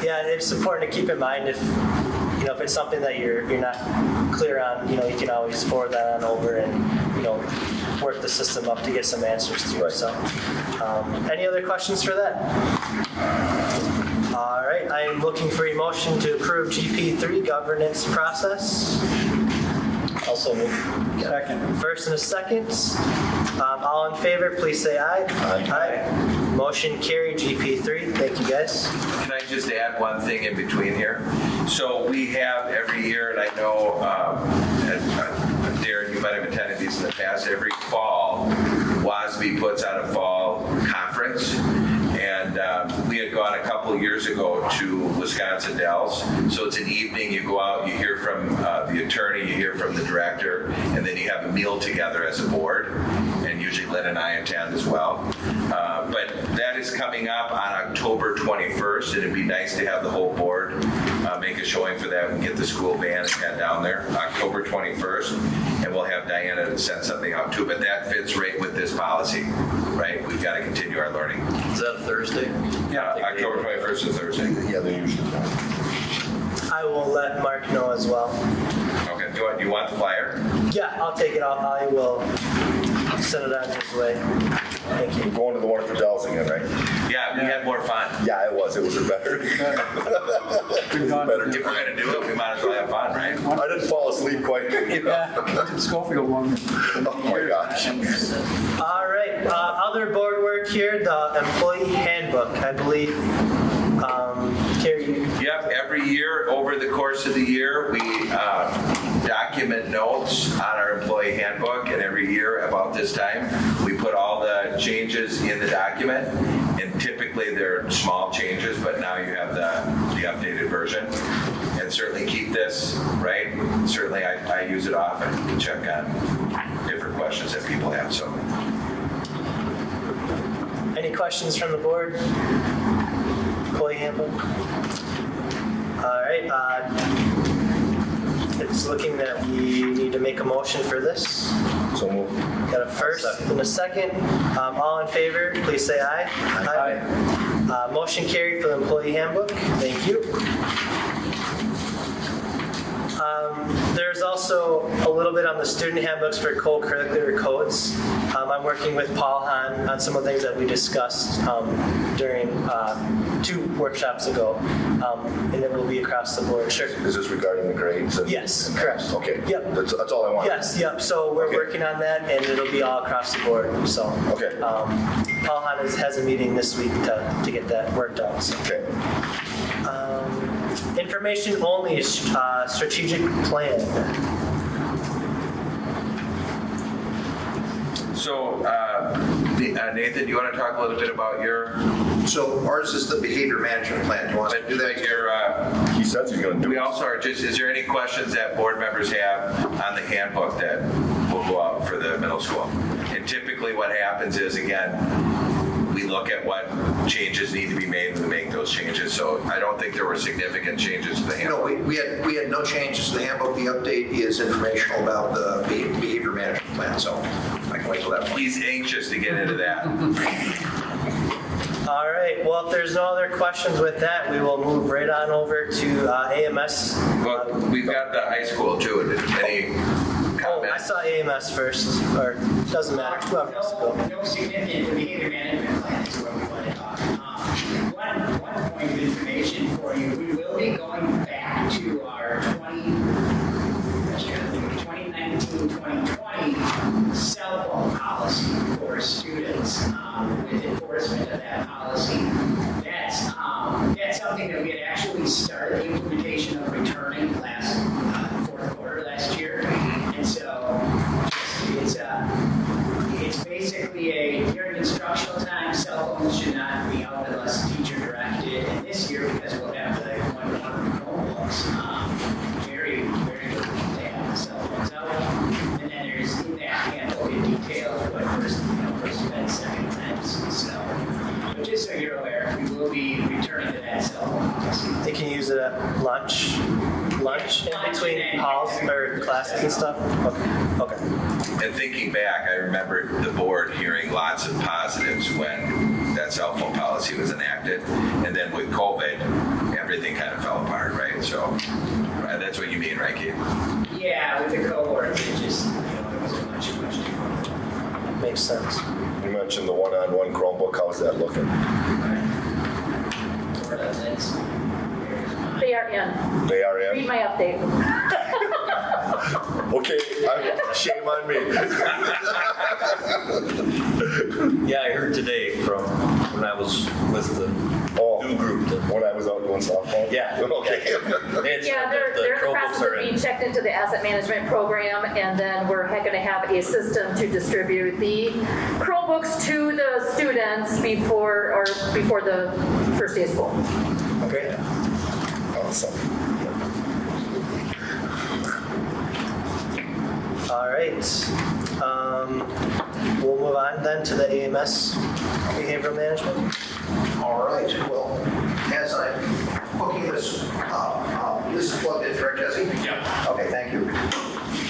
Yeah, it's important to keep in mind if it's something that you're not clear on, you can always forward that on over and, work the system up to get some answers to it. So, any other questions for that? All right, I am looking for a motion to approve GP3 governance process. Also move. Second. First and a second. All in favor, please say aye. Aye. Motion carried, GP3. Thank you, guys. Can I just add one thing in between here? So we have every year, and I know, Darren, you might have attended these in the past, every fall, WASB puts on a fall conference. And we had gone a couple of years ago to Wisconsin Dells. So it's an evening, you go out, you hear from the attorney, you hear from the director, and then you have a meal together as a board. And usually Lynn and I attend as well. But that is coming up on October 21st, and it'd be nice to have the whole board make a showing for that and get the school van and head down there October 21st. And we'll have Diana send something out too, but that fits right with this policy, right? We've got to continue our learning. Is that Thursday? Yeah, October 21st is Thursday. Yeah, they usually do. I will let Mark know as well. Okay, do you want the flyer? Yeah, I'll take it. I will send it on his way. Thank you. We're going to the one at the Dells again, right? Yeah, we had more fun. Yeah, it was. It was better. If we're going to do it, we might as well have fun, right? I didn't fall asleep quite. Schofield one. Oh my gosh. All right. Other board work here, the employee handbook, I believe. Carrie. Yep, every year over the course of the year, we document notes on our employee handbook, and every year about this time, we put all the changes in the document, and typically they're small changes, but now you have the updated version. And certainly keep this, right? Certainly I use it often to check on different questions that people have, so. Any questions from the board? Employee handbook? All right. It's looking that we need to make a motion for this. So move. Got a first and a second. All in favor, please say aye. Aye. Motion carried for the employee handbook. Thank you. There's also a little bit on the student handbooks for co-curricular codes. I'm working with Paul Hahn on some of the things that we discussed during 2 workshops ago, and it will be across the board. Sure. Is this regarding the grades? Yes, correct. Okay. Yep. That's all I want. Yes, yep. So we're working on that, and it'll be all across the board. So okay. Paul Hahn has a meeting this week to get that worked out. So. Okay. Information only strategic plan. So, Nathan, do you want to talk a little bit about your? So ours is the behavior management plan. Do you want to do that? He says he's going to do it. We also are just, is there any questions that board members have on the handbook that will go out for the middle school? And typically what happens is, again, we look at what changes need to be made and we make those changes. So I don't think there were significant changes to the handbook. No, we had no changes to the handbook. The update is informational about the behavior management plan. So I can wait till that point. He's anxious to get into that. All right. Well, if there's no other questions with that, we will move right on over to AMS. Well, we've got the high school too. Any comments? I saw AMS first, or doesn't matter. Whoever wants to go. No significant behavior management plan is what we want to talk. One point of information for you, we will be going back to our 2019-2020 cell phone policy for students with enforcement of that policy. That's something that we had actually started the implementation of returning last fourth quarter last year. And so it's basically during instructional time, cell phones should not be out unless teacher directed. And this year, because we'll have the one-to-one Chromebooks, very, very good to have the cell phones out. And then there's in that handbook in detail what first event, second events. So, but just so you're aware, we will be returning to that cell phone policy. They can use it at lunch in between halls or classes and stuff? Okay. And thinking back, I remember the board hearing lots of positives when that cell phone policy was enacted. And then with COVID, everything kind of fell apart, right? So that's what you mean, right, Keith? Yeah, with the cohorts, it just, it was much different. Makes sense. You mentioned the one-on-one Chromebook. How's that looking? They are in. They are Read in? my update. Okay, shame on me. Yeah, I heard today from when I was with the new group. When I was out doing softball? Yeah. Okay. Yeah, they're in the process of being checked into the asset management program, and then we're going to have a system to distribute the Chromebooks to the students before the first day of school. Great. Awesome. All right. We'll move on then to the AMS behavioral management. All right. Well, as I'm hooking this up, This is plugged in, correct, Jesse? Yeah. Okay, thank you.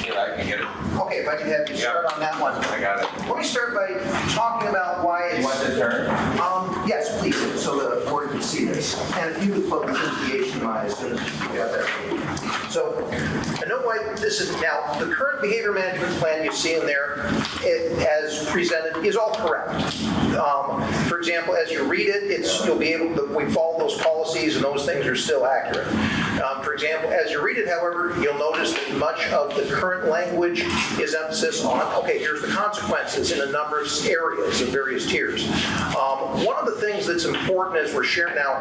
Yeah, I can get it. Okay, if I could have you start on that one. I got it. Let me start by talking about why it's... You want the turn? Yes, please, so the board can see this. And if you would plug this into the HDMI as soon as you got that. So, I know why this is... Now, the current behavior management plan you see in there, as presented, is all correct. For example, as you read it, you'll be able to... We follow those policies, and those things are still accurate. For example, as you read it, however, you'll notice that much of the current language is emphasis on, okay, here's the consequences in a number of areas of various tiers. One of the things that's important as we're sharing now,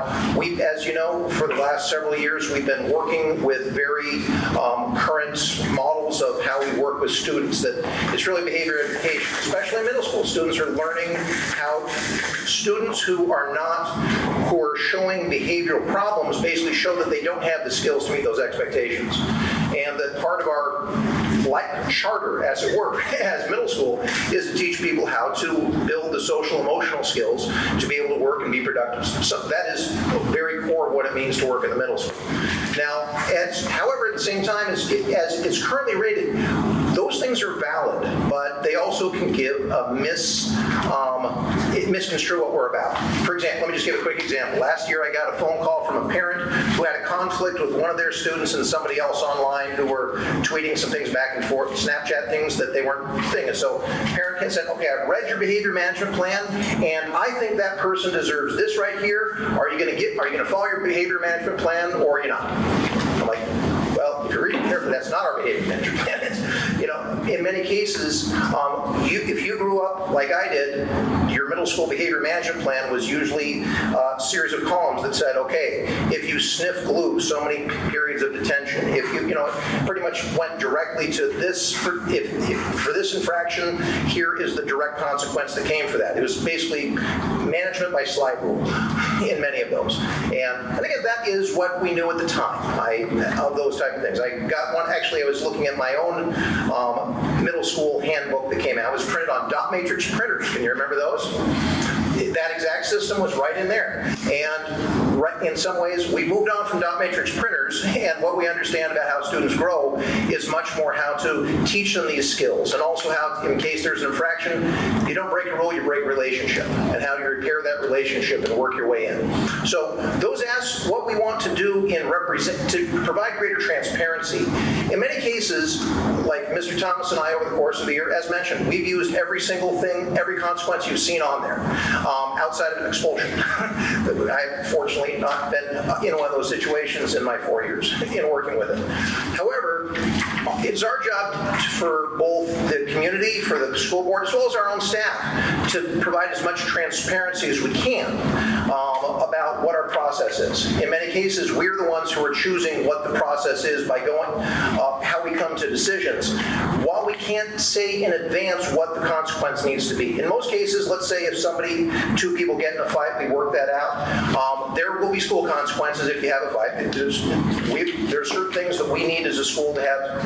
as you know, for the last several years, we've been working with very current models of how we work with students. That it's really behavior education, especially in middle school. Students are learning how students who are showing behavioral problems basically show that they don't have the skills to meet those expectations. And that part of our charter, as it were, as middle school, is to teach people how to build the social emotional skills to be able to work and be productive. So that is very core of what it means to work in the middle school. Now, however, at the same time, as it's currently rated, those things are valid, but they also can give a misconstrue what we're about. For example, let me just give a quick example. Last year, I got a phone call from a parent who had a conflict with one of their students and somebody else online who were tweeting some things back and forth, Snapchat things that they weren't thinking. So parent had said, okay, I've read your behavior management plan, and I think that person deserves this right here. Are you going to follow your behavior management plan, or are you not? I'm like, well, if you're reading carefully, that's not our behavior management plan. In many cases, if you grew up like I did, your middle school behavior management plan was usually a series of columns that said, okay, if you sniff glue, so many periods of detention. If you pretty much went directly to this, for this infraction, here is the direct consequence that came for that. It was basically management by slide rule in many of those. And again, that is what we knew at the time of those type of things. I got one, actually, I was looking at my own middle school handbook that came out. It was printed on dot matrix printers. Can you remember those? That exact system was right in there. And in some ways, we moved on from dot matrix printers, and what we understand about how students grow is much more how to teach them these skills, and also how, in case there's an infraction, you don't break a rule, you break relationship, and how you repair that relationship and work your way in. So those ask what we want to do to provide greater transparency. In many cases, like Mr. Thomas and I over the course of the year, as mentioned, we've used every single thing, every consequence you've seen on there, outside of an expulsion. I've fortunately not been in one of those situations in my 4 years in working with it. However, it's our job for both the community, for the school board, as well as our own staff, to provide as much transparency as we can about what our process is. In many cases, we're the ones who are choosing what the process is by going how we come to decisions, while we can't say in advance what the consequence needs to be. In most cases, let's say if two people get in a fight, we work that out. There will be school consequences if you have a fight. There are certain things that we need as a school to have,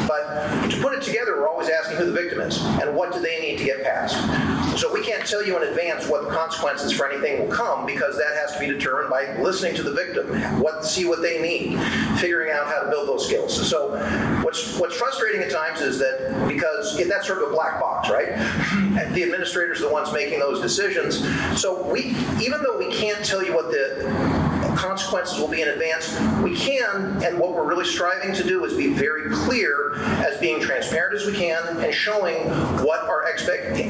but to put it together, we're always asking who the victim is and what do they need to get past. So we can't tell you in advance what the consequences for anything will come, because that has to be determined by listening to the victim, see what they need, figuring out how to build those skills. So what's frustrating at times is that, because that's sort of a black box, right? The administrators are the ones making those decisions. So even though we can't tell you what the consequences will be in advance, we can, and what we're really striving to do is be very clear as being transparent as we can and showing what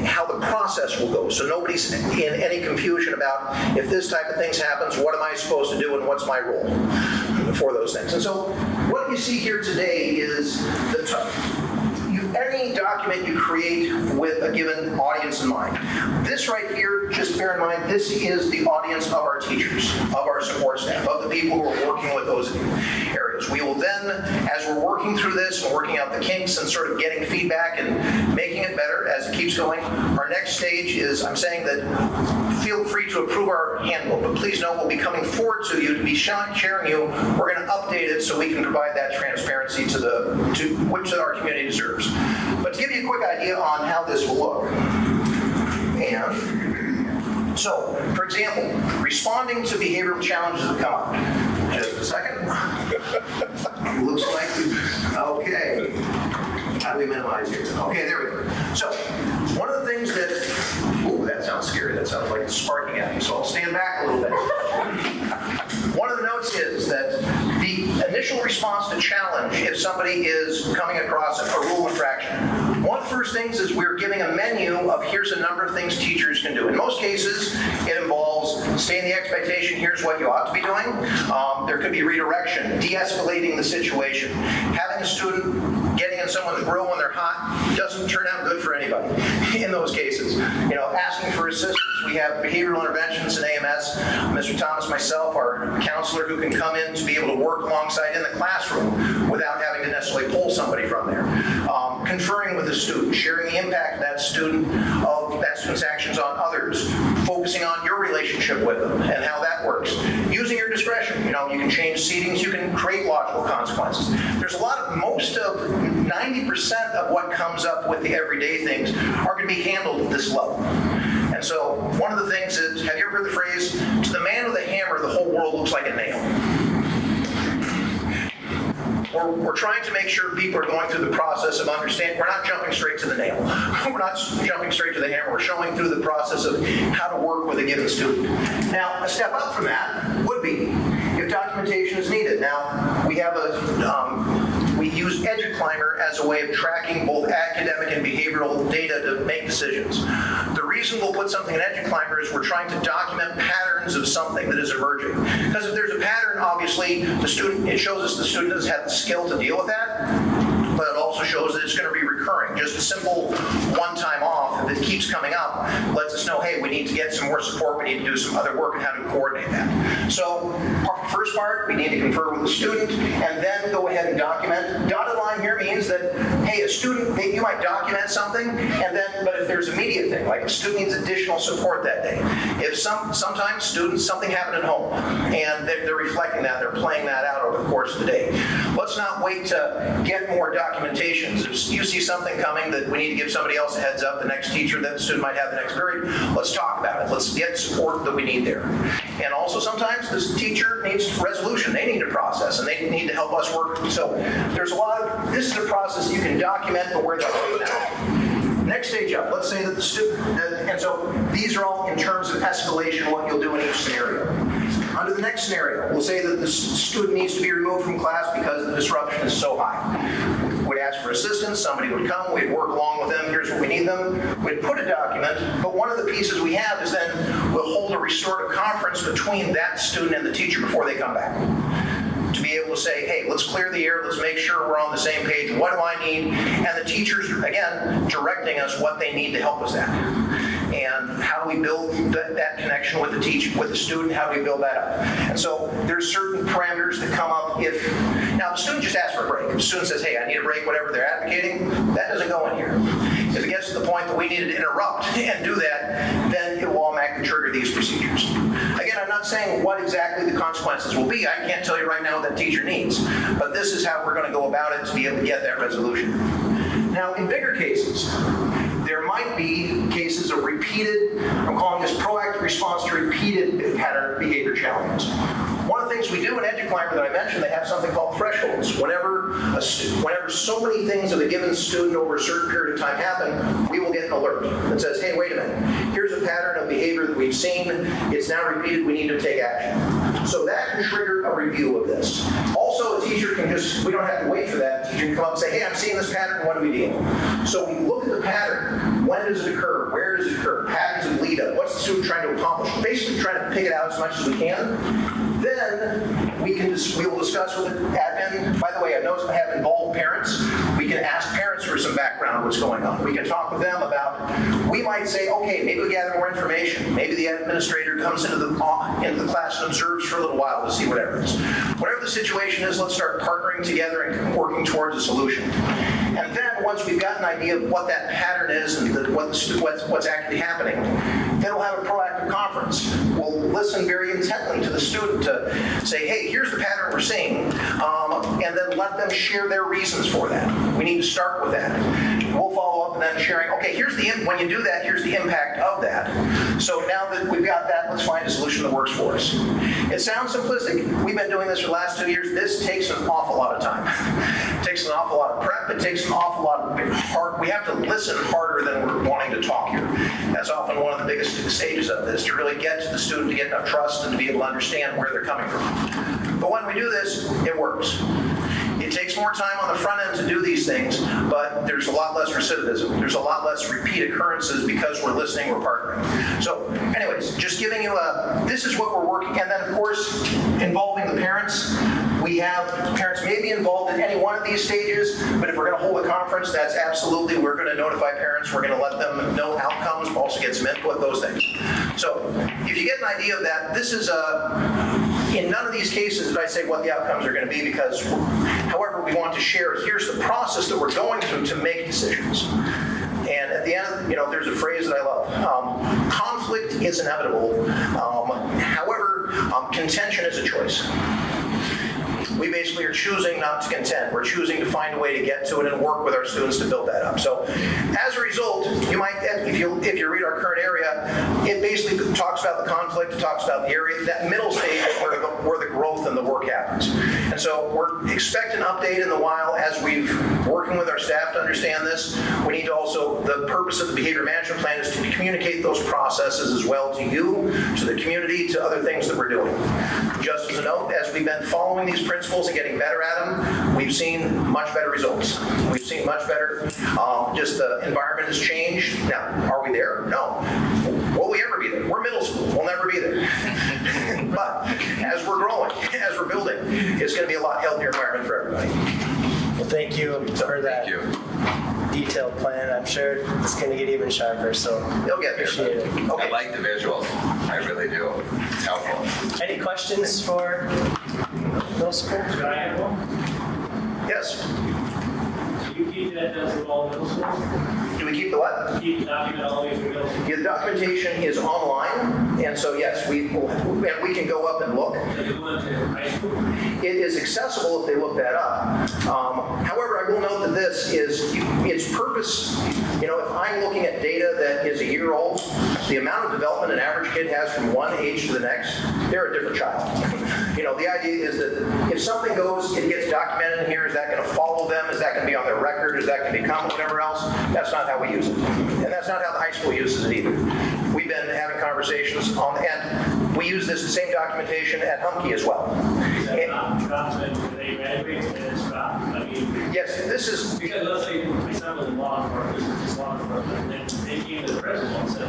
how the process will go. So nobody's in any confusion about, if this type of things happens, what am I supposed to do and what's my role for those things. And so what you see here today is any document you create with a given audience in mind. This right here, just bear in mind, this is the audience of our teachers, of our support staff, of the people who are working with those areas. We will then, as we're working through this and working out the kinks and sort of getting feedback and making it better as it keeps going, our next stage is, I'm saying that feel free to approve our handbook, but please know we'll be coming forward to you to be sharing you. We're going to update it so we can provide that transparency to which our community deserves. But to give you a quick idea on how this will look. And so, for example, responding to behavioral challenges that come up. Just a second. Looks like, okay. How do we minimize here? Okay, there we go. So, one of the things that, ooh, that sounds scary. That sounds like it's sparking at me, so I'll stand back a little bit. One of the notes is that the initial response to challenge, if somebody is coming across a rule infraction, one of the first things is we're giving a menu of here's a number of things teachers can do. In most cases, it involves stating the expectation, here's what you ought to be doing. There could be redirection, de-escalating the situation. Having a student getting in someone's grill when they're hot doesn't turn out good for anybody in those cases. You know, asking for assistance. We have behavioral interventions in AMS. Mr. Thomas, myself, our counselor who can come in to be able to work alongside in the classroom without having to necessarily pull somebody from there. Conferring with the student, sharing the impact of that student's actions on others, focusing on your relationship with them and how that works. Using your discretion. You know, you can change seatings, you can create logical consequences. There's a lot of, most of 90% of what comes up with the everyday things are going to be handled at this level. And so one of the things is, have you ever heard the phrase, to the man with a hammer, the whole world looks like a nail? We're trying to make sure people are going through the process of understanding. We're not jumping straight to the nail. We're not jumping straight to the hammer. We're showing through the process of how to work with a given student. Now, a step up from that would be if documentation is needed. Now, we have we use EduClimber as a way of tracking both academic and behavioral data to make decisions. The reason we'll put something in EduClimber is we're trying to document patterns of something that is emerging. Because if there's a pattern, obviously, it shows us the student doesn't have the skill to deal with that. But it also shows that it's going to be recurring. Just a simple one-time off, if it keeps coming up, lets us know, hey, we need to get some more support, we need to do some other work on how to coordinate that. So, first part, we need to confer with the student, and then go ahead and document. Dotted line here means that, hey, a student, you might document something, and then, but if there's immediate thing, like a student needs additional support that day. If sometimes students, something happened at home, and they're reflecting that, they're playing that out over the course of the day. Let's not wait to get more documentations. If you see something coming that we need to give somebody else a heads up, the next teacher that the student might have the next period, let's talk about it. Let's get support that we need there. And also sometimes this teacher needs resolution. They need a process and they need to help us work. So there's a lot of, this is a process you can document, but where they're now. Next stage up, let's say that the student, and so these are all in terms of escalation, what you'll do in each scenario. Under the next scenario, we'll say that the student needs to be removed from class because the disruption is so high. We'd ask for assistance, somebody would come, we'd work along with them, here's what we need them. We'd put a document, but one of the pieces we have is then we'll hold a restorative conference between that student and the teacher before they come back. To be able to say, hey, let's clear the air, let's make sure we're on the same page, what do I need? And the teachers, again, directing us what they need to help us at. And how do we build that connection with the teacher, with the student, how do we build that up? And so there's certain parameters that come up if, now the student just asks for a break. If the student says, hey, I need a break, whatever they're advocating, that doesn't go in here. If it gets to the point that we needed to interrupt and do that, then it will automatically trigger these procedures. Again, I'm not saying what exactly the consequences will be. I can't tell you right now what that teacher needs, but this is how we're going to go about it to be able to get that resolution. Now, in bigger cases, there might be cases of repeated, I'm calling this proactive response to repeated pattern behavior challenges. One of the things we do in EduClimber that I mentioned, they have something called thresholds. Whenever so many things of a given student over a certain period of time happen, we will get an alert that says, hey, wait a minute, here's a pattern of behavior that we've seen, it's now repeated, we need to take action. So that can trigger a review of this. Also, a teacher can just, we don't have to wait for that, the teacher can come up and say, hey, I'm seeing this pattern, what do we do? So we look at the pattern, when does it occur, where does it occur, patterns of lead up, what's the student trying to accomplish, basically trying to pick it out as much as we can. Then we will discuss with the admin. By the way, I have involved parents. We can ask parents for some background on what's going on. We can talk with them about, we might say, okay, maybe we gather more information. Maybe the administrator comes into the class and observes for a little while to see whatever it is. Whatever the situation is, let's start partnering together and working towards a solution. And then once we've got an idea of what that pattern is and what's actually happening, then we'll have a proactive conference. We'll listen very intently to the student to say, hey, here's the pattern we're seeing, and then let them share their reasons for that. We need to start with that. We'll follow up and then sharing, okay, when you do that, here's the impact of that. So now that we've got that, let's find a solution that works for us. It sounds simplistic. We've been doing this for the last 2 years. This takes an awful lot of time. It takes an awful lot of prep. It takes an awful lot of hard. We have to listen harder than we're wanting to talk here. That's often one of the biggest stages of this, to really get to the student, to get enough trust and to be able to understand where they're coming from. But when we do this, it works. It takes more time on the front end to do these things, but there's a lot less recidivism. There's a lot less repeat occurrences because we're listening, we're partnering. So anyways, just giving you this is what we're working, and then of course, involving the parents. We have, parents may be involved in any one of these stages, but if we're gonna hold a conference, that's absolutely, we're gonna notify parents, we're gonna let them know outcomes, we'll also get some input, those things. So if you get an idea of that, this is in none of these cases did I say what the outcomes are going to be, because however we want to share, here's the process that we're going through to make decisions. And at the end, there's a phrase that I love. Conflict is inevitable. However, contention is a choice. We basically are choosing not to contend. We're choosing to find a way to get to it and work with our students to build that up. So as a result, you might, if you read our current area, it basically talks about the conflict, it talks about the area, that middle stage is where the growth and the work happens. And so we're expecting an update in the while as we've working with our staff to understand this. We need to also, the purpose of the behavior management plan is to communicate those processes as well to you, to the community, to other things that we're doing. Just as a note, as we've been following these principles and getting better at them, we've seen much better results. We've seen much better, just the environment has changed. Now, are we there? No. Will we ever be there? We're middle school. We'll never be there. But as we're growing, as we're building, it's going to be a lot healthier environment for everybody. Well, thank you for that detailed plan. I'm sure it's going to get even sharper, so you'll get there. Appreciate it. I like the visuals. I really do. It's helpful. Any questions for middle school? Can I have one? Yes. Do you keep that for all middle schools? Do we keep the what? Keep the document always for middle school? The documentation is online, and so yes, we can go up and look. It is accessible if they look that up. However, I will note that this is its purpose. If I'm looking at data that is a year old, the amount of development an average kid has from one age to the next, they're a different child. The idea is that if something goes, it gets documented in here. Is that going to follow them? Is that going to be on their record? Is that going to become whatever else? That's not how we use it, and that's not how the high school uses it either. We've been having conversations on the end. We use this same documentation at Humke as well. Yes, this is because let's say my son was in law enforcement. This is just law enforcement, and they came to the principal and said,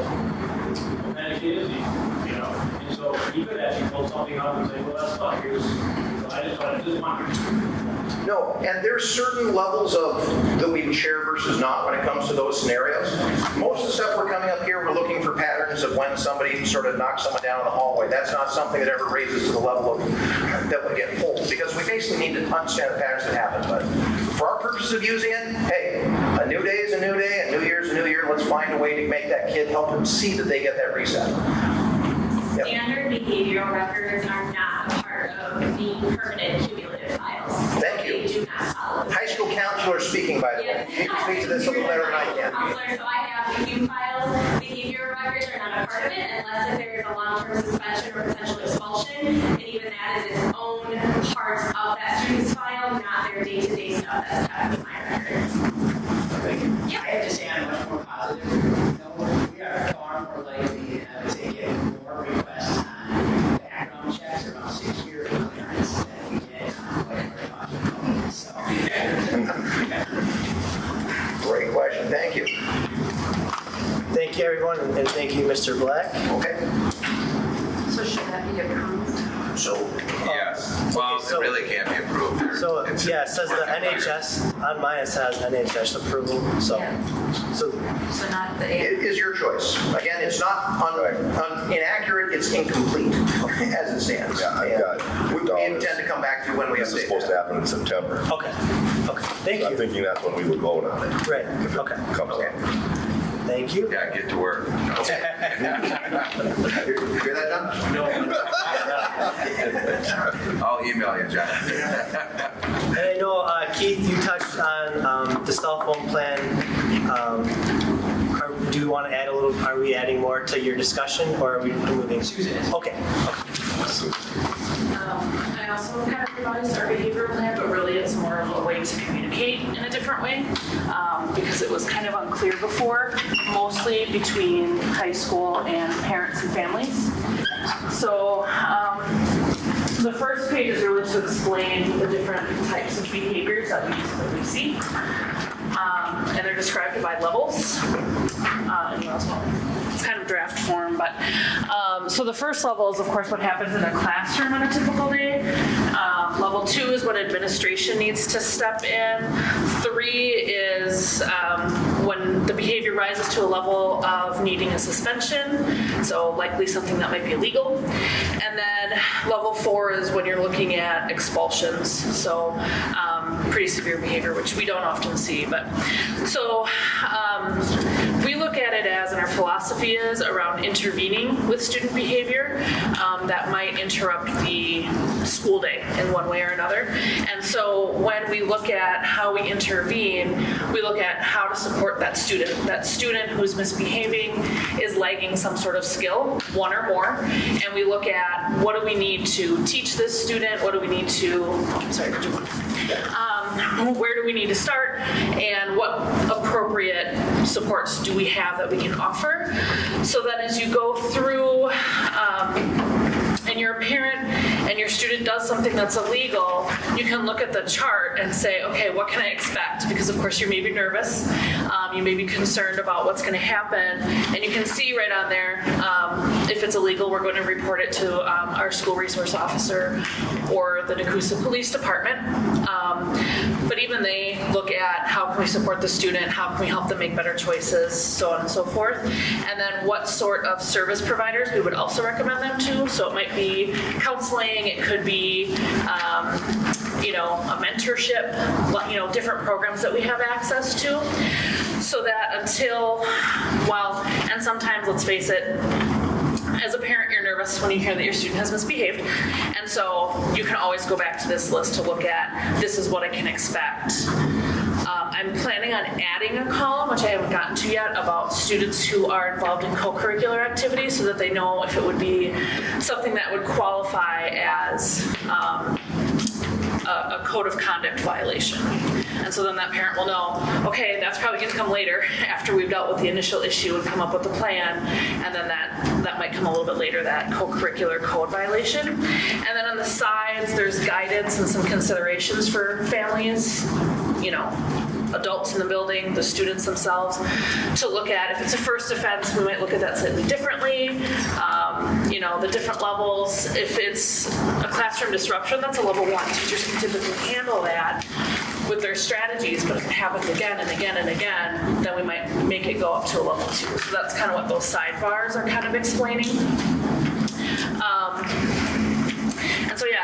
"What kind of kid is he?" And so he could actually pull something up and say, "Well, that's not here's." So I just wanted to monitor. No, and there's certain levels that we would share versus not when it comes to those scenarios. Most of the stuff we're coming up here, we're looking for patterns of when somebody sort of knocks someone down in the hallway. That's not something that ever raises to the level of that would get pulled, because we basically need to understand the patterns that happen. But for our purposes of using it, hey, a new day is a new day, a new year is a new year. Let's find a way to make that kid, help them see that they get that reset. Standard behavioral records are not a part of the permanent cumulative files. Thank you. They do not follow. High school counselor speaking, by the way. You can speak to this a little better than I can. Counselor, so I have the Q files. Behavioral records are not a part of it unless if there is a long-term suspension or potential expulsion, and even that is its own part of that student's file, not their day-to-day stuff that's kept with my records. Thank you. Yeah, I have to say I'm much more positive. We are far more likely to get more requests on background checks around security clearance than we did on what we're talking about. So, Great question. Thank you. Thank you, everyone, and thank you, Mr. Black. Okay. So should that be approved? So, yes. Well, it really can't be approved. So, it says the NHS, on mine it says NHS approval, so not the it is your choice. Again, it's not inaccurate, it's incomplete as it stands. Yeah, I've got we intend to come back to when we This is update supposed to happen in September. Okay. Thank you. I'm thinking that's when we would vote on it. Right, If it comes up. Thank you. Yeah, get to work. You hear that, Don? No. I'll email you, John. And I know, Keith, you touched on the cell phone plan. Do you want to add a little, are we adding more to your discussion, or are we moving? Susan is. Okay. I also kind of revised our behavior plan, but really it's more of a way to communicate in a different way because it was kind of unclear before, mostly between high school and parents and families. So the first page is really to explain the different types of behaviors that we see. And they're described by levels. It's kind of draft form, but so the first level is, of course, what happens in a classroom on a typical day. Level 2 is when administration needs to step in. 3 is when the behavior rises to a level of needing a suspension, so likely something that might be illegal. And then level 4 is when you're looking at expulsions, so pretty severe behavior, which we don't often see. But so we look at it as, and our philosophy is around intervening with student behavior that might interrupt the school day in one way or another. And so when we look at how we intervene, we look at how to support that student. That student who's misbehaving is lagging some sort of skill, one or more, and we look at what do we need to teach this student, what do we need to, where do we need to start, and what appropriate supports do we have that we can offer, so that as you go through and you're a parent and your student does something that's illegal, you can look at the chart and say, okay, what can I expect? Because of course you may be nervous, you may be concerned about what's going to happen, and you can see right on there, if it's illegal, we're going to report it to our school resource officer or the Nekoosa Police Department. But even they look at how can we support the student, how can we help them make better choices, so on and so forth. And then what sort of service providers we would also recommend them to. So it might be counseling, it could be a mentorship, different programs that we have access to. So that until, and sometimes, let's face it, as a parent, you're nervous when you hear that your student has misbehaved. And so you can always go back to this list to look at, this is what I can expect. I'm planning on adding a column, which I haven't gotten to yet, about students who are involved in co-curricular activities so that they know if it would be something that would qualify as a code of conduct violation. And so then that parent will know, okay, that's probably going to come later after we've dealt with the initial issue and come up with a plan, and then that might come a little bit later, that co-curricular code violation. And then on the sides, there's guidance and some considerations for families, adults in the building, the students themselves, to look at. If it's a first offense, we might look at that slightly differently. The different levels. If it's a classroom disruption, that's a level 1. Teachers can typically handle that with their strategies, but if it happens again and again and again, then we might make it go up to a level 2. So that's kind of what those sidebars are kind of explaining.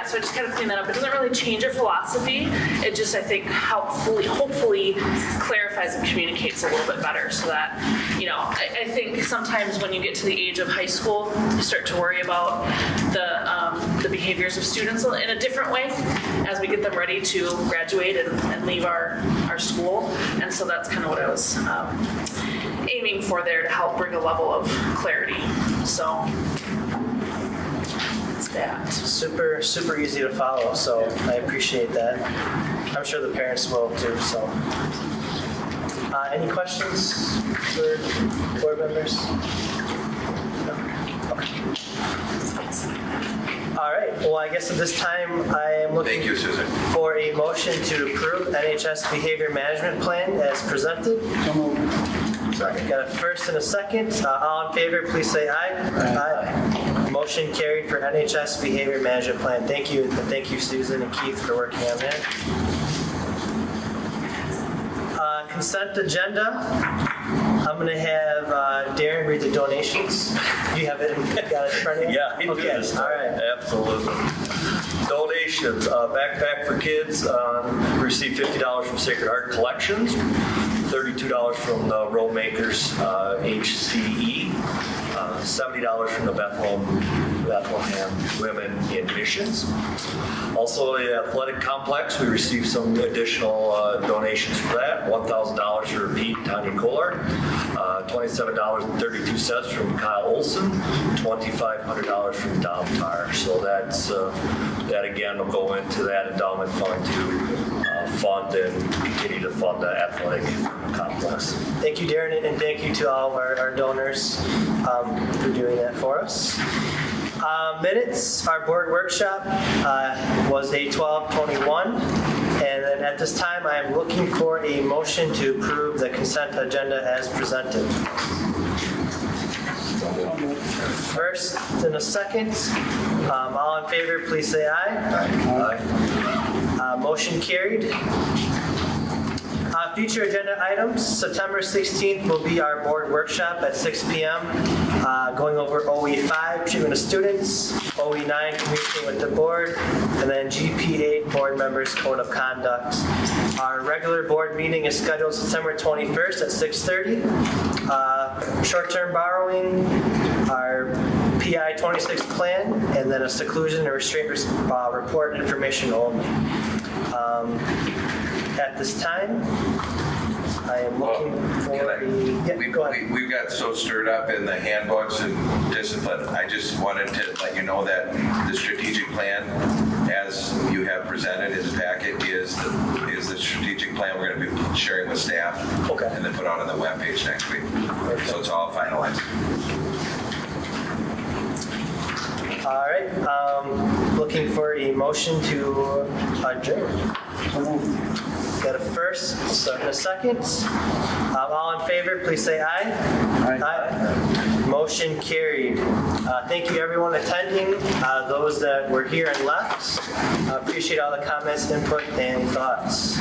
So I just kind of clean that up. It doesn't really change our philosophy. It just, I think, hopefully clarifies and communicates a little bit better so that, I think sometimes when you get to the age of high school, you start to worry about the behaviors of students in a different way as we get them ready to graduate and leave our school. And so that's kind of what I was aiming for there, to help bring a level of clarity. So that. Super easy to follow, so I appreciate that. I'm sure the parents will too, so. Any questions for board members? No? Okay. All right, well, I guess at this time I am looking for a motion to approve NHS Behavior Management Plan as presented. Got a first and a second. All in favor, please say aye. Aye. Motion carried for NHS Behavior Management Plan. Thank you, and thank you, Susan and Keith, for working on that. Consent agenda. I'm going to have Darren read the donations. You have it. Got it in front of you? Yeah, he did this. All right. Absolutely. Donations. Backpack for kids. Received $50 from Sacred Heart Collections. $32 from the Road Makers HCE. $70 from the Bethlehem Bethlehem Women in Missions. Also, the athletic complex, we received some additional donations for that. $1,000 for Pete and Tanya Kohler, $27.32 from Kyle Olson, $2,500 from Dom Tarr. So that's that again will go into that endowment fund to fund and continue to fund the athletic complex. Thank you, Darren, and thank you to all of our donors for doing that for us. Minutes, our board workshop was a 12/21, and then at this time I am looking for a motion to approve the consent agenda as presented. First and a second. All in favor, please say aye. Aye. Motion carried. Future agenda items, September 16th will be our board workshop at 6 p.m. Going over OE5, treatment of students, OE9, communicating with the board, and then GP8, board members' code of conduct. Our regular board meeting is scheduled September 21st at 6:30. Short-term borrowing, our PI 26 plan, and then a seclusion or restraint report information only. At this time, I am looking for We've got so stirred up in the handbooks and discipline. I just wanted to let you know that the strategic plan, as you have presented in the packet, is the strategic plan we're going to be sharing with staff. Okay. And then put out on the webpage next week. Okay. So it's all finalized. All right, looking for a motion to adjourn. Got a first, and a second. All in favor, please say aye. Aye. Motion carried. Thank you everyone attending, those that were here and left. Appreciate all the comments, input, and thoughts.